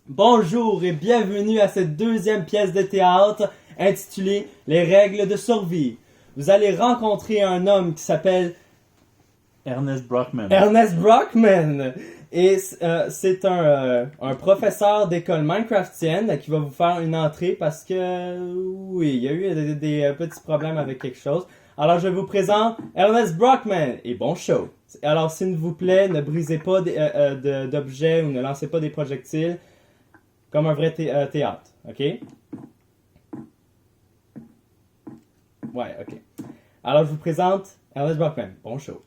Bonjour et bienvenue à cette deuxième pièce de théâtre intitulée Les règles de survie. Vous allez rencontrer un homme qui s'appelle Ernest Brockman. Ernest Brockman. Et c'est un professeur d'école Minecraftienne qui va vous faire une entrée parce que, oui, il y a eu des petits problèmes avec quelque chose. Alors je vous présente Ernest Brockman et bon show. Alors s'il vous plaît, ne brisez pas d'objets ou ne lancez pas des projectiles comme un vrai théâtre, ok? Ouais, ok. Alors je vous présente Ernest Brockman. Bon show.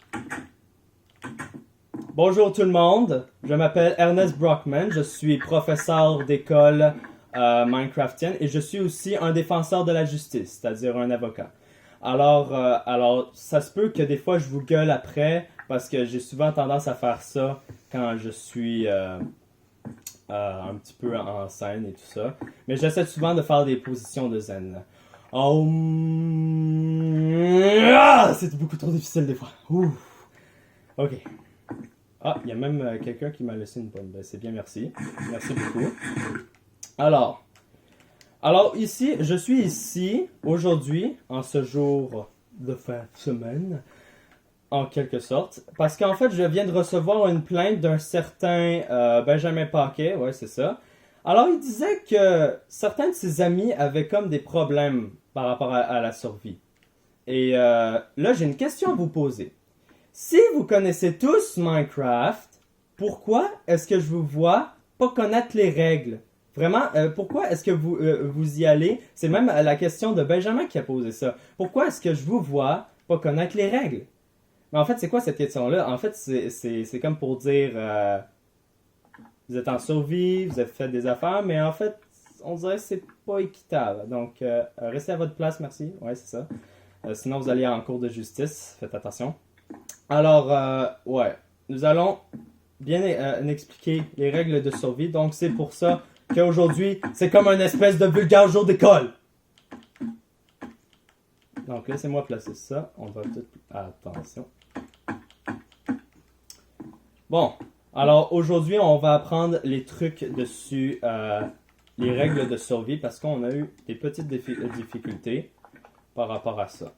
Bonjour tout le monde, je m'appelle Ernest Brockman, je suis professeur d'école Minecraftienne et je suis aussi un défenseur de la justice, c'est-à-dire un avocat. Alors, ça se peut que des fois je vous gueule après parce que j'ai souvent tendance à faire ça quand je suis un petit peu en scène et tout ça. Mais j'essaie souvent de faire des positions de zen. Oh, c'est beaucoup trop difficile des fois. Ouh. Ok. Ah, il y a même quelqu'un qui m'a laissé une bonne. Ben, c'est bien, merci. Merci beaucoup. Alors ici, je suis ici aujourd'hui, en ce jour de fin de semaine, en quelque sorte, parce qu'en fait, je viens de recevoir une plainte d'un certain Benjamin Paquet, ouais, c'est ça. Alors, il disait que certains de ses amis avaient comme des problèmes par rapport à la survie. Et là, j'ai une question à vous poser. Si vous connaissez tous Minecraft, pourquoi est-ce que je vous vois pas connaître les règles? Vraiment, pourquoi est-ce que vous y allez? C'est même la question de Benjamin qui a posé ça. Pourquoi est-ce que je vous vois pas connaître les règles? Mais en fait, c'est quoi cette question-là? En fait, c'est comme pour dire, vous êtes en survie, vous avez fait des affaires, mais en fait, on dirait que c'est pas équitable. Donc, restez à votre place, merci. Ouais, c'est ça. Sinon, vous allez en cours de justice. Faites attention. Alors, ouais, nous allons bien expliquer les règles de survie. Donc, c'est pour ça qu'aujourd'hui, c'est comme une espèce de vulgaire jour d'école. Donc, laissez-moi placer ça. On va tout... Attention. Bon, alors aujourd'hui, on va apprendre les trucs dessus, les règles de survie, parce qu'on a eu des petites difficultés par rapport à ça.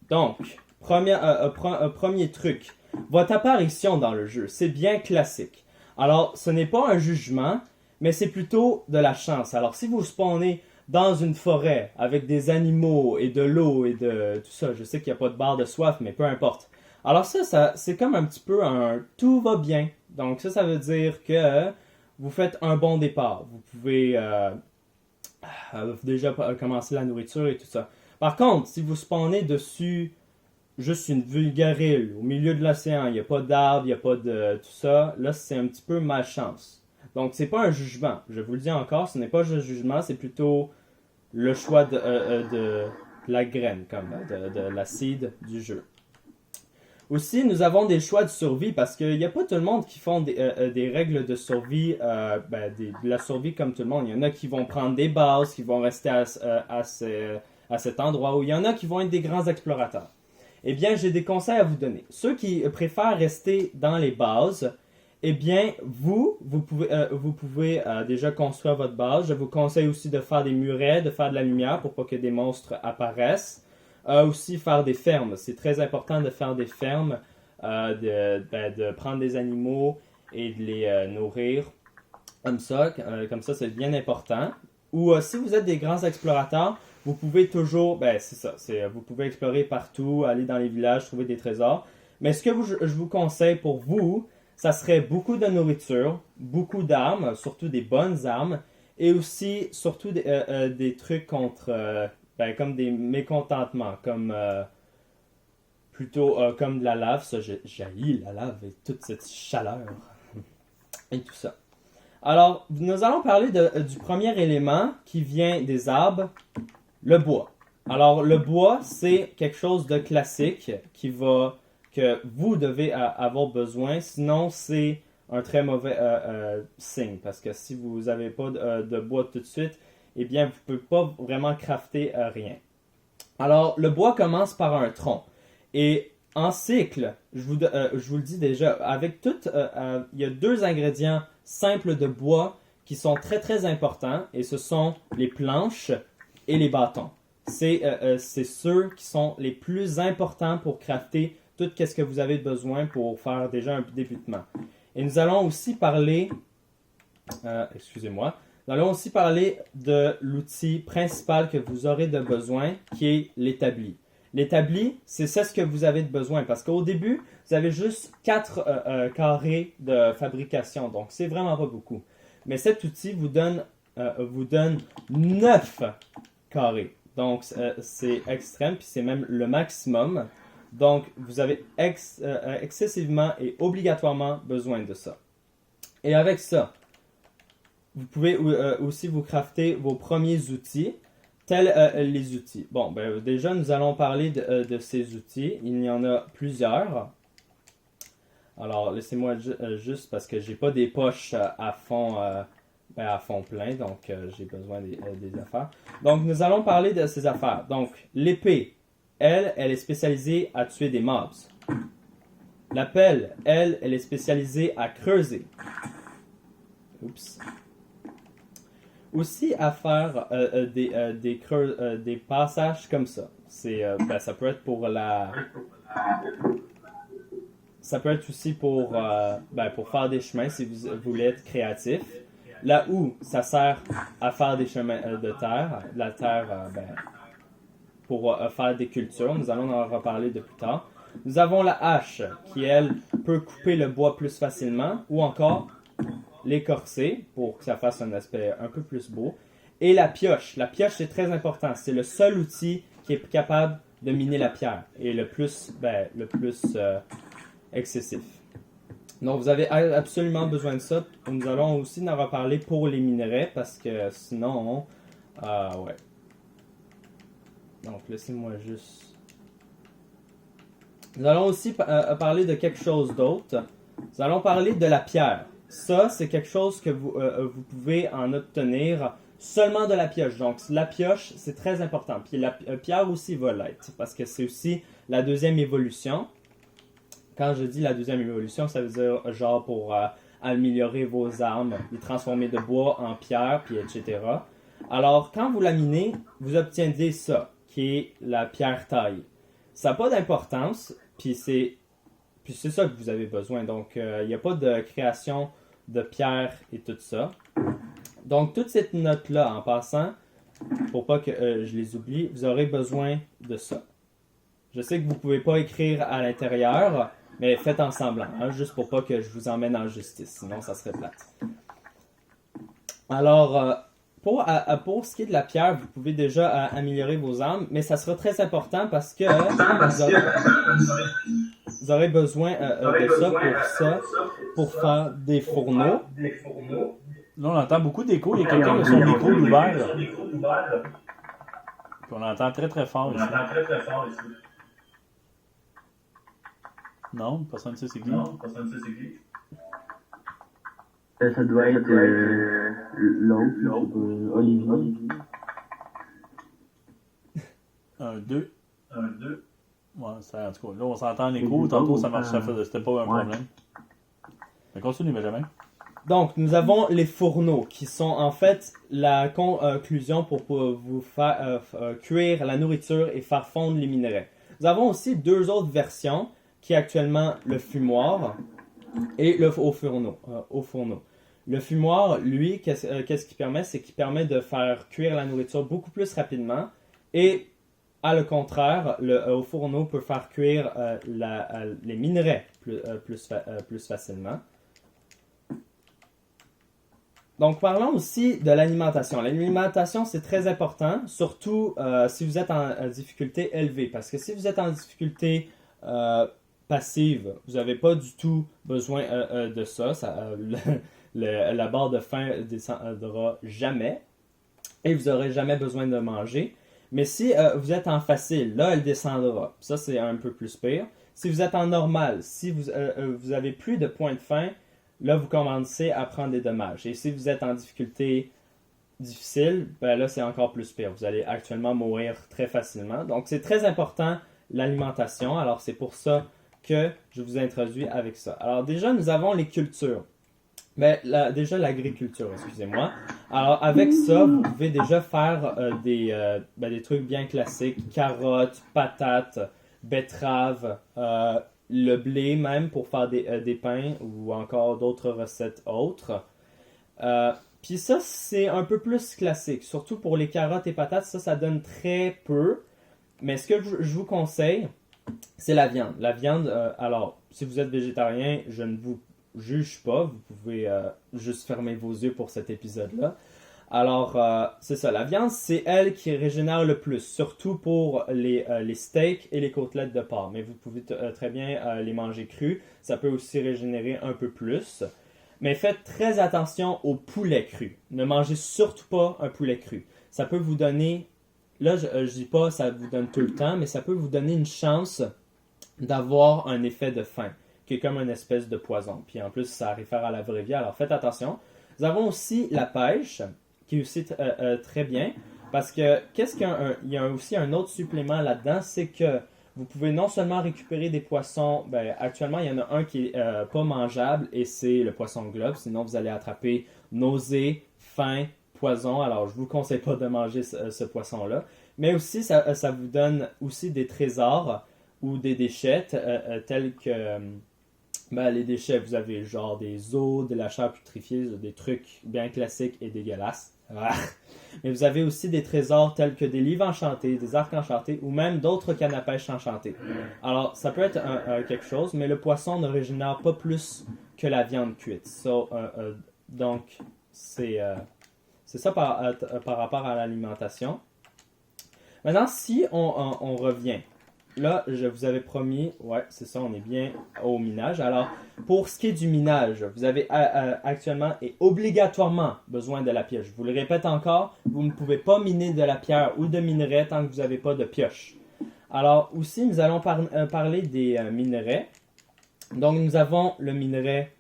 Donc, premier truc, votre apparition dans le jeu, c'est bien classique. Alors, ce n'est pas un jugement, mais c'est plutôt de la chance. Alors, si vous spawnez dans une forêt avec des animaux et de l'eau et de tout ça, je sais qu'il n'y a pas de barre de soif, mais peu importe. Alors ça c'est comme un petit peu un « tout va bien ». Donc ça veut dire que vous faites un bon départ. Vous pouvez déjà commencer la nourriture et tout ça. Par contre, si vous spawnez dessus juste une vulgaire île au milieu de l'océan, il n'y a pas d'arbres, il n'y a pas de tout ça, là c'est un petit peu malchance. Donc c'est pas un jugement. Je vous le dis encore, ce n'est pas un jugement, c'est plutôt le choix de la graine, comme de la seed du jeu. Aussi, nous avons des choix de survie parce qu'il n'y a pas tout le monde qui font des règles de survie, de la survie comme tout le monde. Il y en a qui vont prendre des bases, qui vont rester à cet endroit, où il y en a qui vont être des grands explorateurs. Eh bien, j'ai des conseils à vous donner. Ceux qui préfèrent rester dans les bases, eh bien, vous pouvez déjà construire votre base. Je vous conseille aussi de faire des murets, de faire de la lumière pour pas que des monstres apparaissent. Aussi faire des fermes. C'est très important de faire des fermes, de prendre des animaux et de les nourrir comme ça c'est bien important. Ou si vous êtes des grands explorateurs, vous pouvez toujours, c'est ça, vous pouvez explorer partout, aller dans les villages, trouver des trésors. Mais ce que je vous conseille pour vous, ça serait beaucoup de nourriture, beaucoup d'armes, surtout des bonnes armes, et aussi surtout des trucs contre... comme des mécontentements, comme plutôt comme de la lave, ça j'haïs la lave et toute cette chaleur et tout ça. Alors, nous allons parler du premier élément qui vient des arbres, le bois. Alors, le bois, c'est quelque chose de classique que vous devez avoir besoin, sinon c'est un très mauvais signe, parce que si vous n'avez pas de bois tout de suite, eh bien, vous ne pouvez pas vraiment crafter rien. Alors, le bois commence par un tronc. Et en cycle, je vous le dis déjà, avec tout, il y a 2 ingrédients simples de bois qui sont très très importants et ce sont les planches et les bâtons. C'est ceux qui sont les plus importants pour crafter tout ce que vous avez besoin pour faire déjà un débutement. Et nous allons aussi parler, nous allons aussi parler de l'outil principal que vous aurez de besoin, qui est l'établi. L'établi, c'est ce que vous avez de besoin parce qu'au début, vous avez juste 4 carrés de fabrication, donc c'est vraiment pas beaucoup. Mais cet outil vous donne 9 carrés, donc c'est extrême, puis c'est même le maximum. Donc vous avez excessivement et obligatoirement besoin de ça. Et avec ça, vous pouvez aussi vous crafter vos premiers outils, tels les outils. Bon, ben, déjà, nous allons parler de ces outils. Il y en a plusieurs. Alors, laissez-moi juste parce que j'ai pas des poches à fond plein, donc j'ai besoin des affaires. Donc, nous allons parler de ces affaires. Donc, l'épée, elle est spécialisée à tuer des mobs. La pelle, elle est spécialisée à creuser. Oups. Aussi à faire des passages comme ça. Ça peut être pour ça peut être aussi pour faire des chemins si vous voulez être créatif. Là où ça sert à faire des chemins de la terre pour faire des cultures. Nous allons en reparler de plus tard. Nous avons la hache qui, elle, peut couper le bois plus facilement ou encore l'écorcer pour que ça fasse un aspect un peu plus beau. Et la pioche. La pioche, c'est très important. C'est le seul outil qui est capable de miner la pierre et le plus excessif. Donc, vous avez absolument besoin de ça. Nous allons aussi en reparler pour les minerais parce que sinon, ouais. Donc, laissez-moi juste... Nous allons aussi parler de quelque chose d'autre. Nous allons parler de la pierre. Ça, c'est quelque chose que vous pouvez en obtenir seulement de la pioche. Donc, la pioche, c'est très important. Puis la pierre aussi va l'être, parce que c'est aussi la deuxième évolution. Quand je dis la deuxième évolution, ça veut dire genre pour améliorer vos armes, les transformer de bois en pierre, puis etc. Alors, quand vous la minez, vous obtiendrez ça, qui est la pierre taille. Ça n'a pas d'importance, puis c'est ça que vous avez besoin. Donc, il n'y a pas de création de pierre et tout ça. Donc, toute cette note-là, en passant, pour pas que je les oublie, vous aurez besoin de ça. Je sais que vous ne pouvez pas écrire à l'intérieur, mais faites en semblant, hein, juste pour pas que je vous emmène en justice, sinon ça serait plate. Alors, pour ce qui est de la pierre, vous pouvez déjà améliorer vos armes, mais ça sera très important parce que vous aurez besoin de ça pour faire des fourneaux. Là, on entend beaucoup d'écho. Il y a quelqu'un qui a son micro ouvert. Puis on entend très très fort ici. Non, personne ne sait c'est qui. Ça doit être l'autre, Olivier. 1, 2. Ouais, ça, en tout cas, là, on s'entend en écho. Tantôt, ça marchait, c'était pas un problème. Mais continue, Benjamin. Donc, nous avons les fourneaux qui sont en fait la conclusion pour vous faire cuire la nourriture et faire fondre les minerais. Nous avons aussi 2 autres versions qui est actuellement le fumoir et le fourneau. Le fumoir, lui, qu'est-ce qu'il permet? C'est qu'il permet de faire cuire la nourriture beaucoup plus rapidement et à le contraire, au fourneau peut faire cuire les minerais plus facilement. Donc, parlons aussi de l'alimentation. L'alimentation, c'est très important, surtout si vous êtes en difficulté élevée. Parce que si vous êtes en difficulté passive, vous n'avez pas du tout besoin de ça. La barre de faim ne descendra jamais et vous n'aurez jamais besoin de manger. Mais si vous êtes en facile, là, elle descendra. Ça, c'est un peu plus pire. Si vous êtes en normal, si vous avez plus de points de faim, là, vous commencez à prendre des dommages. Et si vous êtes en difficulté difficile, ben là, c'est encore plus pire. Vous allez actuellement mourir très facilement. Donc, c'est très important, l'alimentation. Alors, c'est pour ça que je vous introduis avec ça. Alors, déjà, nous avons les cultures. Déjà l'agriculture, excusez-moi. Alors avec ça, vous pouvez déjà faire des trucs bien classiques, carottes, patates, betteraves, le blé même pour faire des pains ou encore d'autres recettes autres. Puis ça, c'est un peu plus classique, surtout pour les carottes et patates, ça donne très peu. Mais ce que je vous conseille, c'est la viande. La viande, alors, si vous êtes végétarien, je ne vous juge pas, vous pouvez juste fermer vos yeux pour cet épisode-là. Alors, c'est ça, la viande, c'est elle qui régénère le plus, surtout pour les steaks et les côtelettes de porc. Mais vous pouvez très bien les manger crus, ça peut aussi régénérer un peu plus. Mais faites très attention au poulet cru. Ne mangez surtout pas un poulet cru. Ça peut vous donner, là je dis pas ça vous donne tout le temps, mais ça peut vous donner une chance d'avoir un effet de faim, qui est comme une espèce de poison. Puis en plus, ça réfère à la vraie vie, alors faites attention. Nous avons aussi la pêche, qui est aussi très bien, parce que il y a aussi un autre supplément là-dedans, c'est que vous pouvez non seulement récupérer des poissons, actuellement il y en a un qui est pas mangeable et c'est le poisson globe, sinon vous allez attraper nausées, faim, poison, alors je vous conseille pas de manger ce poisson-là, mais aussi ça vous donne aussi des trésors ou des déchets tels que les déchets, vous avez genre des os, de la chair putréfiée, des trucs bien classiques et dégueulasses. Mais vous avez aussi des trésors tels que des livres enchantés, des arcs enchantés ou même d'autres cannes à pêche enchantées. Alors, ça peut être quelque chose, mais le poisson ne régénère pas plus que la viande cuite. Donc, c'est ça par rapport à l'alimentation. Maintenant, si on revient, là, je vous avais promis, ouais, c'est ça, on est bien au minage. Alors, pour ce qui est du minage, vous avez actuellement et obligatoirement besoin de la pioche. Je vous le répète encore, vous ne pouvez pas miner de la pierre ou de minerai tant que vous n'avez pas de pioche. Alors, aussi, nous allons parler des minerais. Donc, nous avons le minerai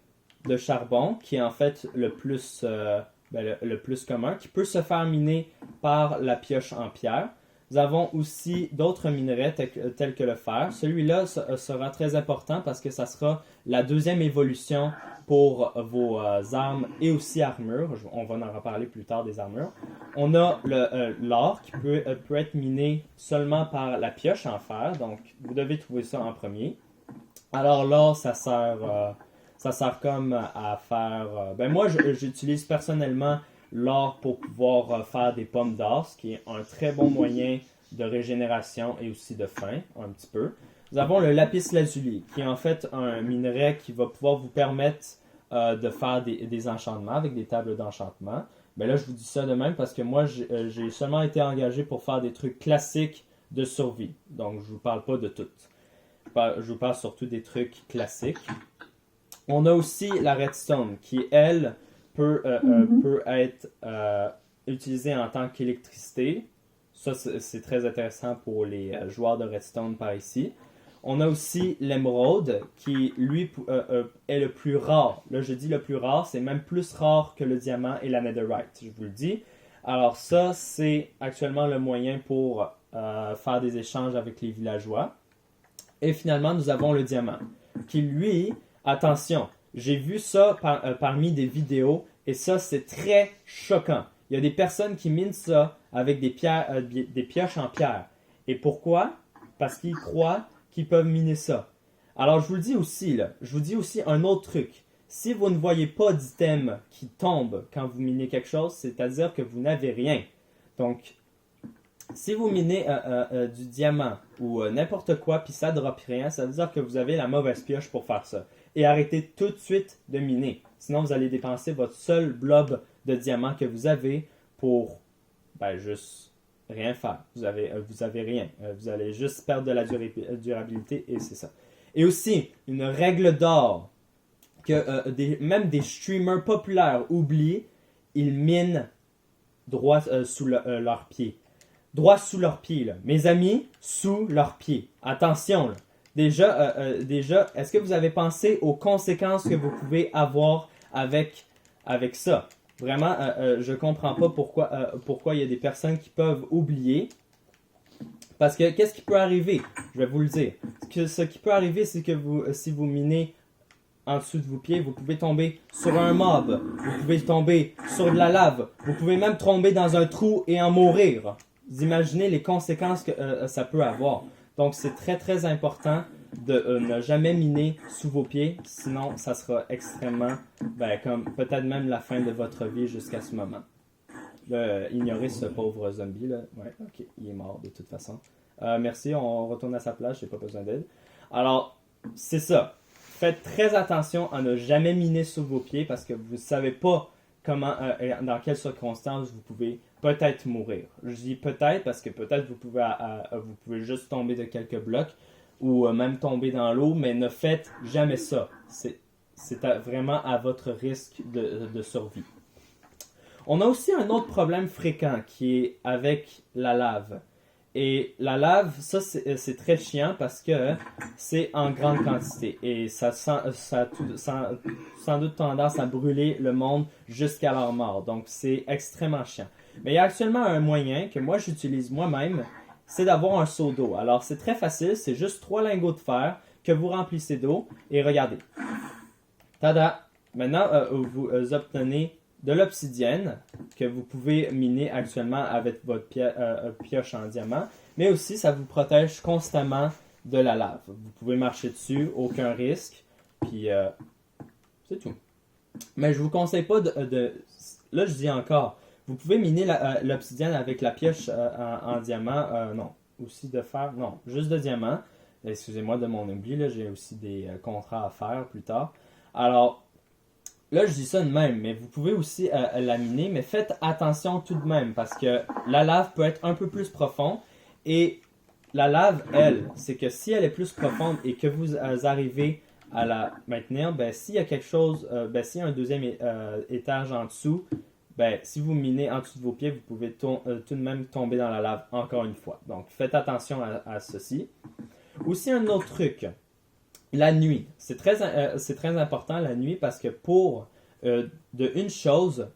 de charbon, qui est en fait le plus commun, qui peut se faire miner par la pioche en pierre. Nous avons aussi d'autres minerais tels que le fer. Celui-là sera très important parce que ça sera la deuxième évolution pour vos armes et aussi armures. On va en reparler plus tard des armures. On a l'or qui peut être miné seulement par la pioche en fer. Donc, vous devez trouver ça en premier. Alors l'or, ça sert comme à faire... moi, j'utilise personnellement l'or pour pouvoir faire des pommes d'or, ce qui est un très bon moyen de régénération et aussi de faim, un petit peu. Nous avons le lapis lazuli, qui est en fait un minerai qui va pouvoir vous permettre de faire des enchantements avec des tables d'enchantement. Là, je vous dis ça de même parce que moi, j'ai seulement été engagé pour faire des trucs classiques de survie. Donc, je ne vous parle pas de tout. Je vous parle surtout des trucs classiques. On a aussi la redstone, qui, elle, peut être utilisé en tant qu'électricité. Ça, c'est très intéressant pour les joueurs de redstone par ici. On a aussi l'émeraude, qui, lui, est le plus rare. Là, je dis le plus rare, c'est même plus rare que le diamant et la netherite, je vous le dis. Alors ça, c'est actuellement le moyen pour faire des échanges avec les villageois. Et finalement, nous avons le diamant, qui, lui, attention, j'ai vu ça parmi des vidéos, et ça, c'est très choquant. Il y a des personnes qui minent ça avec des pioches en pierre. Et pourquoi? Parce qu'ils croient qu'ils peuvent miner ça. Alors, je vous dis aussi un autre truc. Si vous ne voyez pas d'item qui tombe quand vous minez quelque chose, c'est-à-dire que vous n'avez rien. Donc, si vous minez du diamant ou n'importe quoi, puis ça ne drop rien, ça veut dire que vous avez la mauvaise pioche pour faire ça. Et arrêtez tout de suite de miner. Sinon, vous allez dépenser votre seul blob de diamant que vous avez pour juste rien faire. Vous avez rien. Vous allez juste perdre de la durabilité et c'est ça. Et aussi, une règle d'or que même des streamers populaires oublient, ils minent droit sous leurs pieds. Droit sous leurs pieds, là. Mes amis, sous leurs pieds. Attention, là. Déjà, est-ce que vous avez pensé aux conséquences que vous pouvez avoir avec ça? Vraiment, je comprends pas pourquoi il y a des personnes qui peuvent oublier. Parce que qu'est-ce qui peut arriver? Je vais vous le dire. Ce qui peut arriver, c'est que si vous minez en dessous de vos pieds, vous pouvez tomber sur un mob, vous pouvez tomber sur de la lave, vous pouvez même tomber dans un trou et en mourir. Vous imaginez les conséquences que ça peut avoir. Donc c'est très très important de ne jamais miner sous vos pieds, sinon ça sera extrêmement, comme peut-être même la fin de votre vie jusqu'à ce moment. Ignorez ce pauvre zombie là. Ouais, ok, il est mort de toute façon. Merci, on retourne à sa place, j'ai pas besoin d'aide. Alors, c'est ça. Faites très attention à ne jamais miner sous vos pieds parce que vous ne savez pas comment, dans quelles circonstances vous pouvez peut-être mourir. Je dis peut-être parce que peut-être vous pouvez juste tomber de quelques blocs ou même tomber dans l'eau, mais ne faites jamais ça. C'est vraiment à votre risque de survie. On a aussi un autre problème fréquent qui est avec la lave. Et la lave, ça c'est très chiant parce que c'est en grande quantité et ça a sans doute tendance à brûler le monde jusqu'à leur mort. Donc c'est extrêmement chiant. Mais il y a actuellement un moyen que moi j'utilise moi-même, c'est d'avoir un seau d'eau. Alors c'est très facile, c'est juste 3 lingots de fer que vous remplissez d'eau et regardez. Tada! Maintenant vous obtenez de l'obsidienne que vous pouvez miner actuellement avec votre pioche en diamant, mais aussi ça vous protège constamment de la lave. Vous pouvez marcher dessus, aucun risque, puis c'est tout. Mais je vous conseille pas là je dis encore, vous pouvez miner l'obsidienne avec la pioche en diamant, non, aussi de fer, non, juste de diamant. Excusez-moi de mon oubli, là, j'ai aussi des contrats à faire plus tard. Alors, là, je dis ça de même, mais vous pouvez aussi la miner, mais faites attention tout de même, parce que la lave peut être un peu plus profonde, et la lave, elle, c'est que si elle est plus profonde et que vous arrivez à la maintenir, s'il y a quelque chose, s'il y a un deuxième étage en dessous, si vous minez en dessous de vos pieds, vous pouvez tout de même tomber dans la lave encore une fois. Donc, faites attention à ceci. Aussi, un autre truc. La nuit, c'est très important la nuit parce que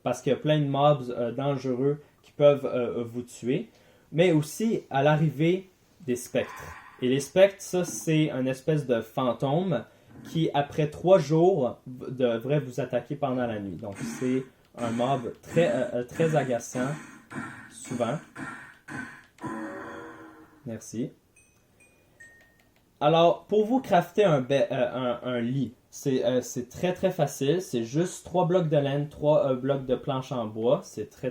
parce qu'il y a plein de mobs dangereux qui peuvent vous tuer, mais aussi à l'arrivée des spectres. Et les spectres, ça c'est une espèce de fantôme qui après 3 jours devrait vous attaquer pendant la nuit. Donc c'est un mob très agaçant, souvent. Merci. Alors, pour vous crafter un lit, c'est très très facile. C'est juste 3 blocs de laine, 3 blocs de planche en bois. C'est très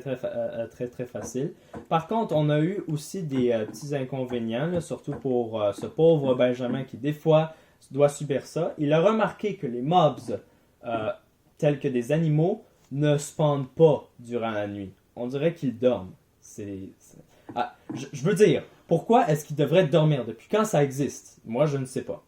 facile. Par contre, on a eu aussi des petits inconvénients, là, surtout pour ce pauvre Benjamin qui des fois doit subir ça. Il a remarqué que les mobs, tels que des animaux, ne spawnent pas durant la nuit. On dirait qu'ils dorment. Je veux dire, pourquoi est-ce qu'ils devraient dormir? Depuis quand ça existe? Moi, je ne sais pas.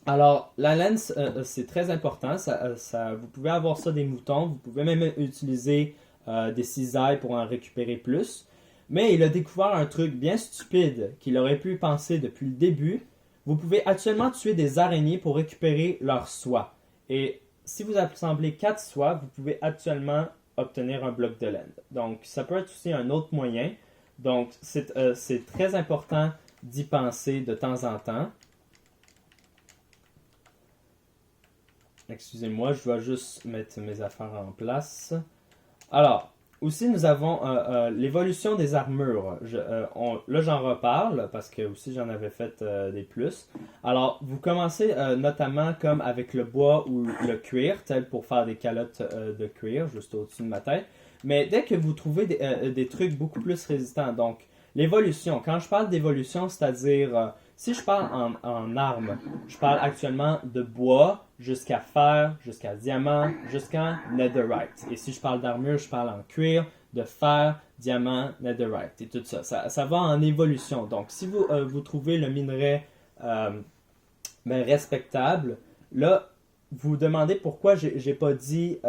Alors, la laine, c'est très important. Vous pouvez avoir ça des moutons. Vous pouvez même utiliser des cisailles pour en récupérer plus. Mais il a découvert un truc bien stupide qu'il aurait pu penser depuis le début. Vous pouvez actuellement tuer des araignées pour récupérer leur soie. Et si vous assemblez 4 soies, vous pouvez actuellement obtenir un bloc de laine. Donc, ça peut être aussi un autre moyen. Donc, c'est très important d'y penser de temps en temps. Excusez-moi, je dois juste mettre mes affaires en place. Alors, aussi nous avons l'évolution des armures. Là, j'en reparle parce que aussi j'en avais fait des plus. Alors, vous commencez notamment comme avec le bois ou le cuir, tel pour faire des calottes de cuir juste au-dessus de ma tête. Mais dès que vous trouvez des trucs beaucoup plus résistants, donc l'évolution, quand je parle d'évolution, c'est-à-dire, si je parle en armes, je parle actuellement de bois jusqu'à fer, jusqu'à diamant, jusqu'à netherite. Et si je parle d'armure, je parle en cuir, de fer, diamant, netherite et tout ça. Ça va en évolution. Donc, si vous trouvez le minerai respectable, là, vous demandez pourquoi j'ai pas dit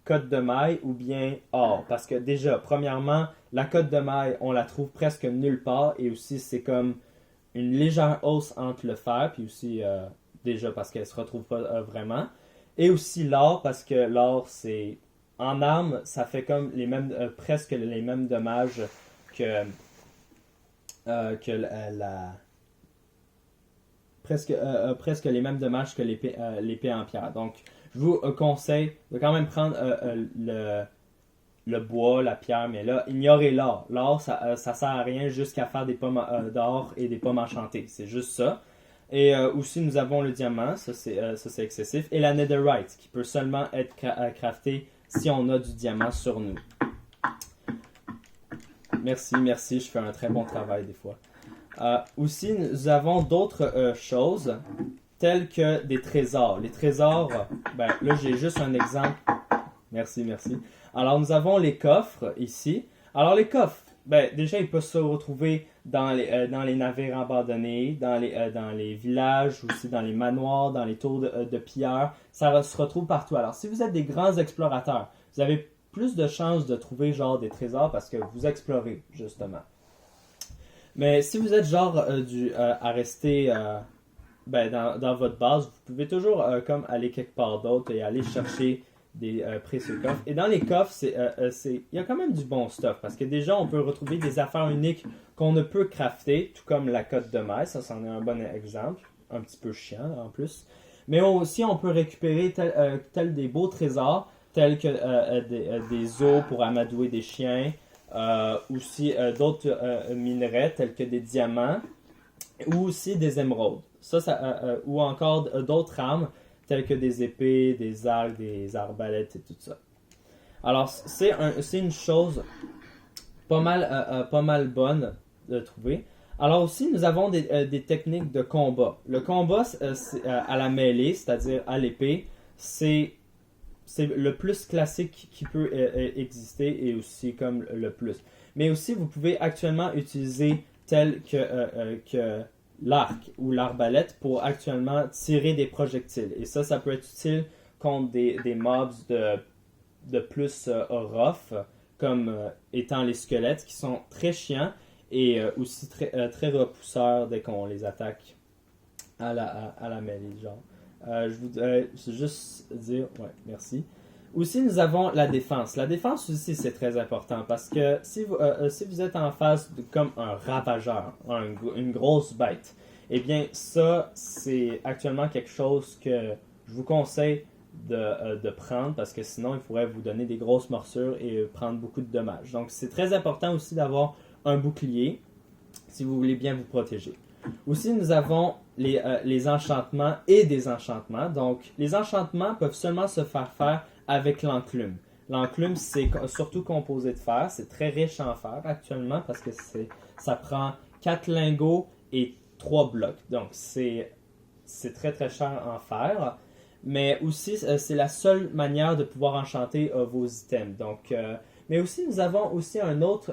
cotte de maille ou bien or. Parce que déjà, premièrement, la cotte de maille, on la trouve presque nulle part et aussi c'est comme une légère hausse entre le fer puis aussi déjà parce qu'elle se retrouve pas vraiment. Et aussi l'or parce que l'or c'est en armes, ça fait comme presque les mêmes dommages que presque les mêmes dommages que l'épée en pierre. Donc, je vous conseille de quand même prendre le bois, la pierre, mais là, ignorez l'or. L'or, ça sert à rien jusqu'à faire des pommes d'or et des pommes enchantées. C'est juste ça. Et aussi, nous avons le diamant, ça c'est excessif, et la netherite, qui peut seulement être crafté si on a du diamant sur nous. Merci, je fais un très bon travail des fois. Aussi, nous avons d'autres choses, telles que des trésors. Les trésors, là j'ai juste un exemple. Merci. Alors, nous avons les coffres ici. Alors, les coffres, déjà, ils peuvent se retrouver dans les navires abandonnés, dans les villages, aussi dans les manoirs, dans les tours de pilleurs. Ça se retrouve partout. Alors, si vous êtes des grands explorateurs, vous avez plus de chances de trouver genre des trésors parce que vous explorez, justement. Mais si vous êtes genre à rester dans votre base, vous pouvez toujours comme aller quelque part d'autre et aller chercher des précieux coffres. Et dans les coffres, il y a quand même du bon stuff parce que déjà, on peut retrouver des affaires uniques qu'on ne peut crafter, tout comme la cotte de maille, ça c'en est un bon exemple, un petit peu chiant en plus. Mais aussi, on peut récupérer tel des beaux trésors, tels que des os pour amadouer des chiens, aussi d'autres minerais tels que des diamants, ou aussi des émeraudes. Ou encore d'autres armes telles que des épées, des arcs, des arbalètes et tout ça. Alors, c'est une chose pas mal bonne de trouver. Alors aussi, nous avons des techniques de combat. Le combat à la mêlée, c'est-à-dire à l'épée, c'est le plus classique qui peut exister et aussi comme le plus. Mais aussi, vous pouvez actuellement utiliser tel que l'arc ou l'arbalète pour actuellement tirer des projectiles. Et ça peut être utile contre des mobs de plus rough, comme étant les squelettes, qui sont très chiants et aussi très repousseurs dès qu'on les attaque à la mêlée, genre. Je voudrais juste dire, merci. Aussi, nous avons la défense. La défense aussi, c'est très important parce que si vous êtes en face comme un ravageur, une grosse bête, eh bien, ça, c'est actuellement quelque chose que je vous conseille de prendre parce que sinon, il pourrait vous donner des grosses morsures et prendre beaucoup de dommages. Donc, c'est très important aussi d'avoir un bouclier si vous voulez bien vous protéger. Aussi, nous avons les enchantements et désenchantements. Donc, les enchantements peuvent seulement se faire avec l'enclume. L'enclume, c'est surtout composé de fer. C'est très riche en fer actuellement parce que ça prend 4 lingots et 3 blocs. Donc, c'est très très cher en fer. Mais aussi, c'est la seule manière de pouvoir enchanter vos items. Donc, mais aussi, nous avons aussi un autre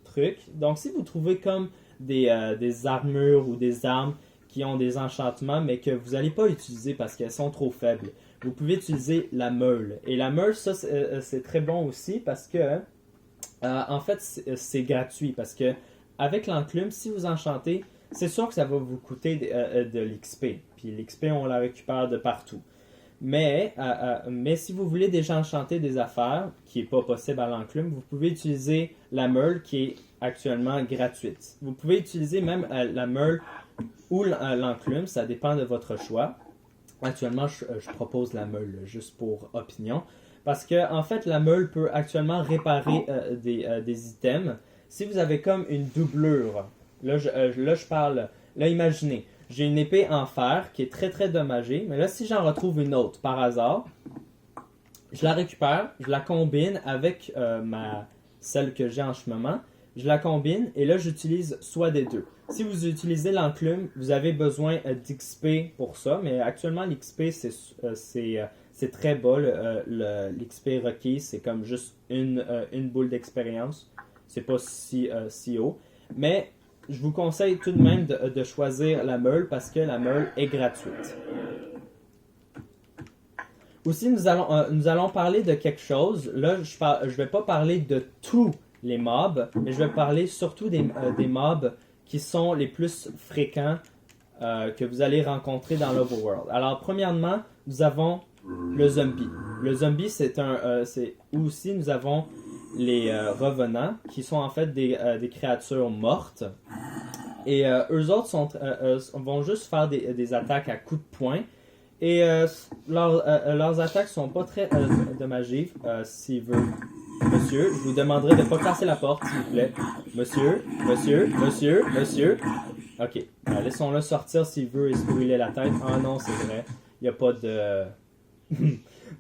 truc. Donc, si vous trouvez comme des armures ou des armes qui ont des enchantements, mais que vous n'allez pas utiliser parce qu'elles sont trop faibles, vous pouvez utiliser la meule. Et la meule, ça, c'est très bon aussi parce que, en fait, c'est gratuit. Parce que avec l'enclume, si vous enchantez, c'est sûr que ça va vous coûter de l'XP. Puis l'XP, on la récupère de partout. Mais si vous voulez déjà enchanter des affaires, qui n'est pas possible à l'enclume, vous pouvez utiliser la meule qui est actuellement gratuite. Vous pouvez utiliser même la meule ou l'enclume, ça dépend de votre choix. Actuellement, je propose la meule, juste pour opinion. Parce que, en fait, la meule peut actuellement réparer des items. Si vous avez comme une doublure, là je parle, là imaginez, j'ai une épée en fer qui est très très dommagée, mais là si j'en retrouve une autre par hasard, je la récupère, je la combine avec celle que j'ai en ce moment, je la combine et là j'utilise soit des deux. Si vous utilisez l'enclume, vous avez besoin d'XP pour ça, mais actuellement l'XP c'est très bas, l'XP requis c'est comme juste une boule d'expérience, c'est pas si haut, mais je vous conseille tout de même de choisir la meule parce que la meule est gratuite. Aussi, nous allons parler de quelque chose. Là, je ne vais pas parler de tous les mobs, mais je vais parler surtout des mobs qui sont les plus fréquents que vous allez rencontrer dans l'Overworld. Alors, premièrement, nous avons le zombie. Le zombie, c'est aussi, nous avons les revenants, qui sont en fait des créatures mortes. Et eux autres vont juste faire des attaques à coups de poing. Et leurs attaques sont pas très dommagives. S'il veut, monsieur, je vous demanderai de ne pas casser la porte, s'il vous plaît. Monsieur. Ok, laissons-le sortir s'il veut et se brûler la tête. Ah non, c'est vrai. Il n'y a pas de...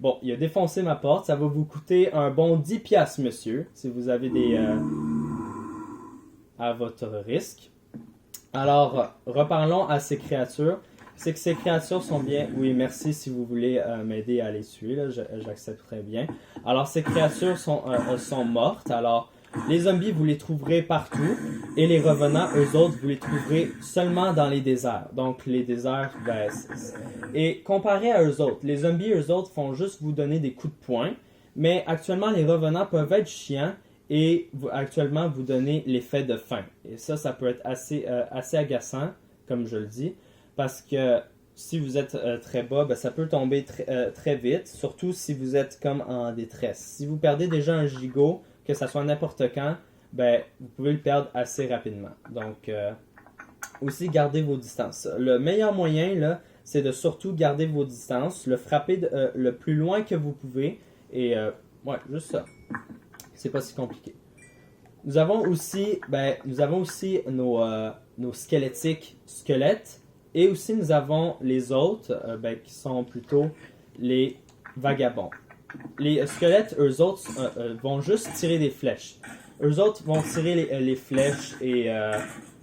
Bon, il a défoncé ma porte. Ça va vous coûter un bon 10 piastres, monsieur, si vous avez des... à votre risque. Alors, reparlons à ces créatures. C'est que ces créatures sont bien... Oui, merci si vous voulez m'aider à les tuer. Là, j'accepte très bien. Alors, ces créatures sont mortes. Alors, les zombies, vous les trouverez partout. Et les revenants, eux autres, vous les trouverez seulement dans les déserts. Donc, les déserts... Et comparé à eux autres, les zombies, eux autres, font juste vous donner des coups de poing. Mais actuellement, les revenants peuvent être chiants. Et actuellement, vous donner l'effet de faim. Et ça peut être assez agaçant, comme je le dis. Parce que si vous êtes très bas, ben, ça peut tomber très vite, surtout si vous êtes comme en détresse. Si vous perdez déjà un gigot, que ça soit n'importe quand, ben, vous pouvez le perdre assez rapidement. Donc, aussi, gardez vos distances. Le meilleur moyen, là, c'est de surtout garder vos distances, le frapper le plus loin que vous pouvez, et ouais, juste ça. C'est pas si compliqué. Nous avons aussi nos squelettiques squelettes. Et aussi, nous avons les autres, qui sont plutôt les vagabonds. Les squelettes, eux autres, vont juste tirer des flèches. Eux autres vont tirer les flèches et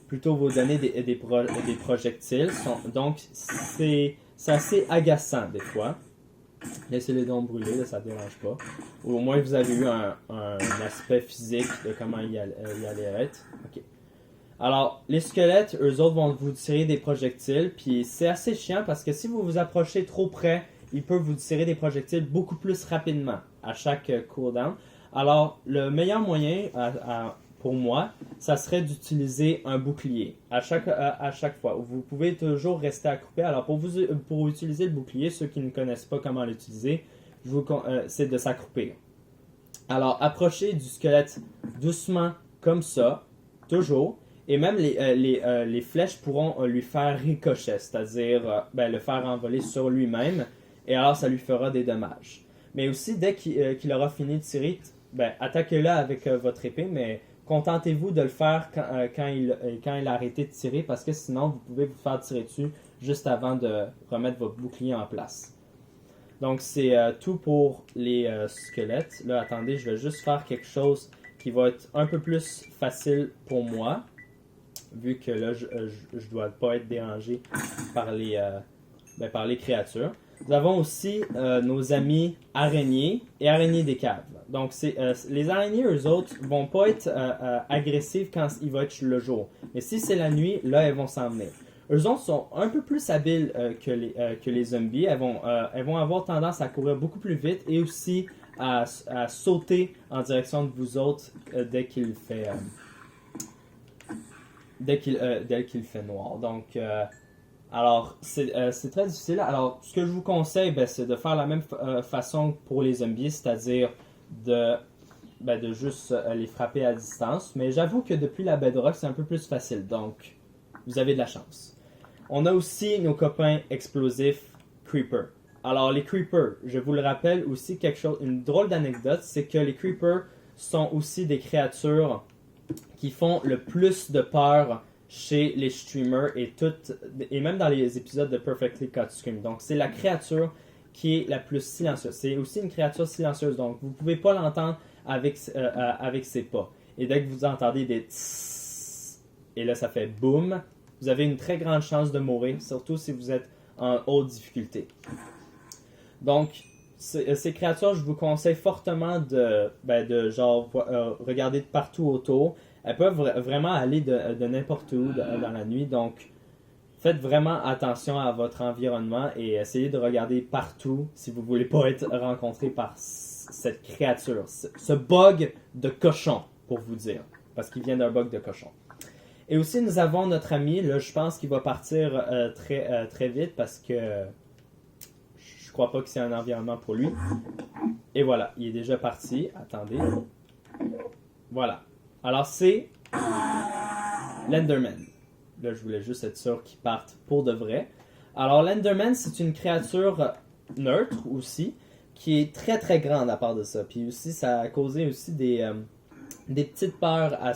plutôt vous donner des projectiles. Donc, c'est assez agaçant des fois. Laissez-les donc brûler, là, ça ne dérange pas. Ou au moins, vous avez eu un aspect physique de comment il allait être. Ok. Alors, les squelettes, eux autres, vont vous tirer des projectiles, puis c'est assez chiant parce que si vous vous approchez trop près, ils peuvent vous tirer des projectiles beaucoup plus rapidement à chaque cooldown. Alors, le meilleur moyen pour moi, ça serait d'utiliser un bouclier à chaque fois. Vous pouvez toujours rester accroupi. Alors, pour utiliser le bouclier, ceux qui ne connaissent pas comment l'utiliser, c'est de s'accroupir. Alors, approchez du squelette doucement comme ça, toujours. Et même les flèches pourront lui faire ricochet, c'est-à-dire le faire envoler sur lui-même, et alors ça lui fera des dommages. Mais aussi, dès qu'il aura fini de tirer, attaquez-le avec votre épée, mais contentez-vous de le faire quand il a arrêté de tirer, parce que sinon, vous pouvez vous faire tirer dessus juste avant de remettre votre bouclier en place. Donc, c'est tout pour les squelettes. Là, attendez, je vais juste faire quelque chose qui va être un peu plus facile pour moi. Vu que là, je ne dois pas être dérangé par les créatures. Nous avons aussi nos amis araignées et araignées des caves. Donc, les araignées, eux autres, vont pas être agressives quand il va être le jour. Mais si c'est la nuit, là, elles vont s'en venir. Eux autres sont un peu plus habiles que les zombies. Elles vont avoir tendance à courir beaucoup plus vite et aussi à sauter en direction de vous autres dès qu'il fait... Dès qu'il fait noir. Donc, alors, c'est très difficile. Alors, ce que je vous conseille, c'est de faire la même façon pour les zombies, c'est-à-dire de juste les frapper à distance. Mais j'avoue que depuis la bedrock, c'est un peu plus facile. Donc, vous avez de la chance. On a aussi nos copains explosifs Creeper. Alors, les Creepers, je vous le rappelle aussi une drôle d'anecdote, c'est que les Creepers sont aussi des créatures qui font le plus de peur chez les streamers et même dans les épisodes de Perfectly Cut Scream. Donc, c'est la créature qui est la plus silencieuse. C'est aussi une créature silencieuse, donc vous ne pouvez pas l'entendre avec ses pas. Et dès que vous entendez des tss, et là ça fait boum, vous avez une très grande chance de mourir, surtout si vous êtes en haute difficulté. Donc, ces créatures, je vous conseille fortement de regarder de partout autour. Elles peuvent vraiment aller de n'importe où dans la nuit. Donc, faites vraiment attention à votre environnement et essayez de regarder partout si vous ne voulez pas être rencontré par cette créature. Ce bug de cochon, pour vous dire. Parce qu'il vient d'un bug de cochon. Et aussi, nous avons notre ami. Là, je pense qu'il va partir très vite parce que je crois pas que c'est un environnement pour lui. Et voilà, il est déjà parti. Attendez. Voilà. Alors, c'est l'Enderman. là, je voulais juste être sûr qu'ils partent pour de vrai. Alors, l'Enderman, c'est une créature neutre aussi, qui est très très grande à part de ça. Puis aussi, ça a causé aussi des petites peurs à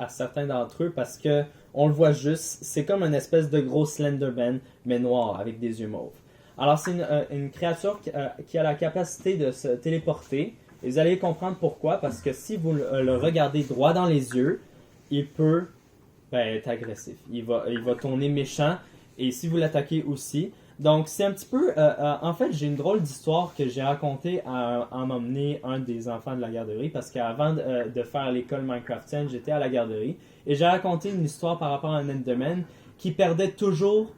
certains d'entre eux parce que on le voit juste, c'est comme une espèce de gros Slenderman, mais noir, avec des yeux mauves. Alors, c'est une créature qui a la capacité de se téléporter. Et vous allez comprendre pourquoi, parce que si vous le regardez droit dans les yeux, il peut être agressif. Il va tourner méchant, et si vous l'attaquez aussi. Donc, c'est un petit peu... en fait, j'ai une drôle d'histoire que j'ai racontée à m'emmener un des enfants de la garderie, parce qu'avant de faire l'école Minecraftienne, j'étais à la garderie, et j'ai raconté une histoire par rapport à un Enderman qui perdait toujours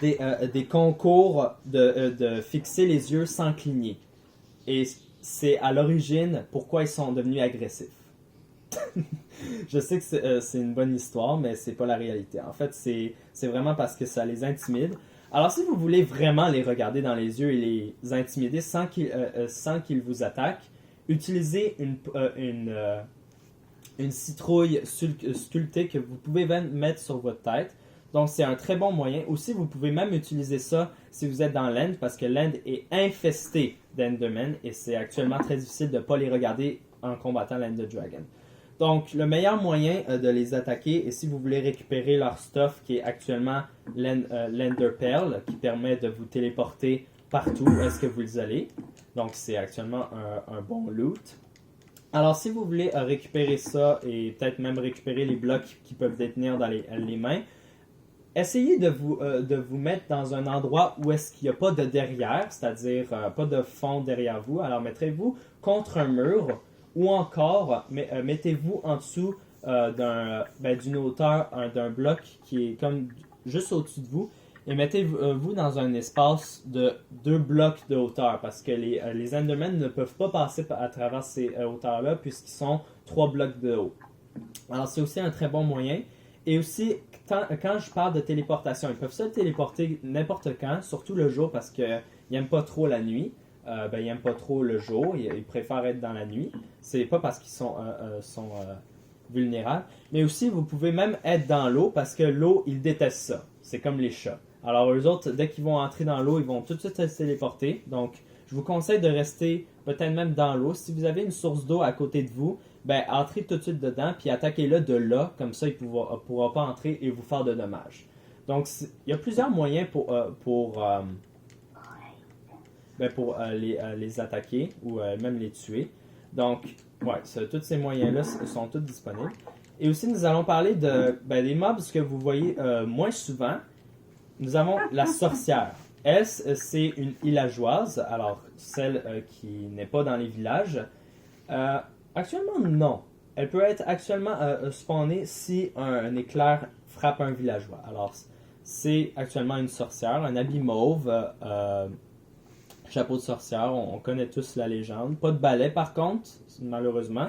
des concours de fixer les yeux sans cligner. Et c'est à l'origine pourquoi ils sont devenus agressifs. Je sais que c'est une bonne histoire, mais c'est pas la réalité. En fait, c'est vraiment parce que ça les intimide. Alors, si vous voulez vraiment les regarder dans les yeux et les intimider sans qu'ils vous attaquent, utilisez une citrouille sculptée que vous pouvez mettre sur votre tête. Donc, c'est un très bon moyen. Aussi, vous pouvez même utiliser ça si vous êtes dans l'End, parce que l'End est infesté d'Endermen et c'est actuellement très difficile de ne pas les regarder en combattant l'Ender Dragon. Donc, le meilleur moyen de les attaquer, et si vous voulez récupérer leur stuff, qui est actuellement l'Ender Pearl, qui permet de vous téléporter partout où est-ce que vous allez. Donc, c'est actuellement un bon loot. Alors, si vous voulez récupérer ça, et peut-être même récupérer les blocs qui peuvent détenir dans les mains, essayez de vous mettre dans un endroit où est-ce qu'il n'y a pas de derrière, c'est-à-dire pas de fond derrière vous. Alors, mettrez-vous contre un mur, ou encore, mettez-vous en dessous d'une hauteur d'un bloc qui est comme juste au-dessus de vous, et mettez-vous dans un espace de 2 blocs de hauteur, parce que les Endermen ne peuvent pas passer à travers ces hauteurs-là, puisqu'ils sont 3 blocs de haut. Alors, c'est aussi un très bon moyen. Et aussi, quand je parle de téléportation, ils peuvent se téléporter n'importe quand, surtout le jour, parce qu'ils n'aiment pas trop la nuit. Ils n'aiment pas trop le jour, ils préfèrent être dans la nuit. C'est pas parce qu'ils sont vulnérables. Mais aussi, vous pouvez même être dans l'eau, parce que l'eau, ils détestent ça. C'est comme les chats. Alors, eux autres, dès qu'ils vont entrer dans l'eau, ils vont tout de suite se téléporter. Donc, je vous conseille de rester peut-être même dans l'eau. Si vous avez une source d'eau à côté de vous, entrez tout de suite dedans, puis attaquez-le de là, comme ça, il ne pourra pas entrer et vous faire de dommages. Donc, il y a plusieurs moyens pour les attaquer ou même les tuer. Donc, tous ces moyens-là sont tous disponibles. Et aussi, nous allons parler des mobs que vous voyez moins souvent. Nous avons la sorcière. Elle, c'est une villageoise, alors celle qui n'est pas dans les villages. Actuellement, non. Elle peut être actuellement spawnée si un éclair frappe un villageois. Alors, c'est actuellement une sorcière, un habit mauve, chapeau de sorcière, on connaît tous la légende. Pas de balai par contre, malheureusement.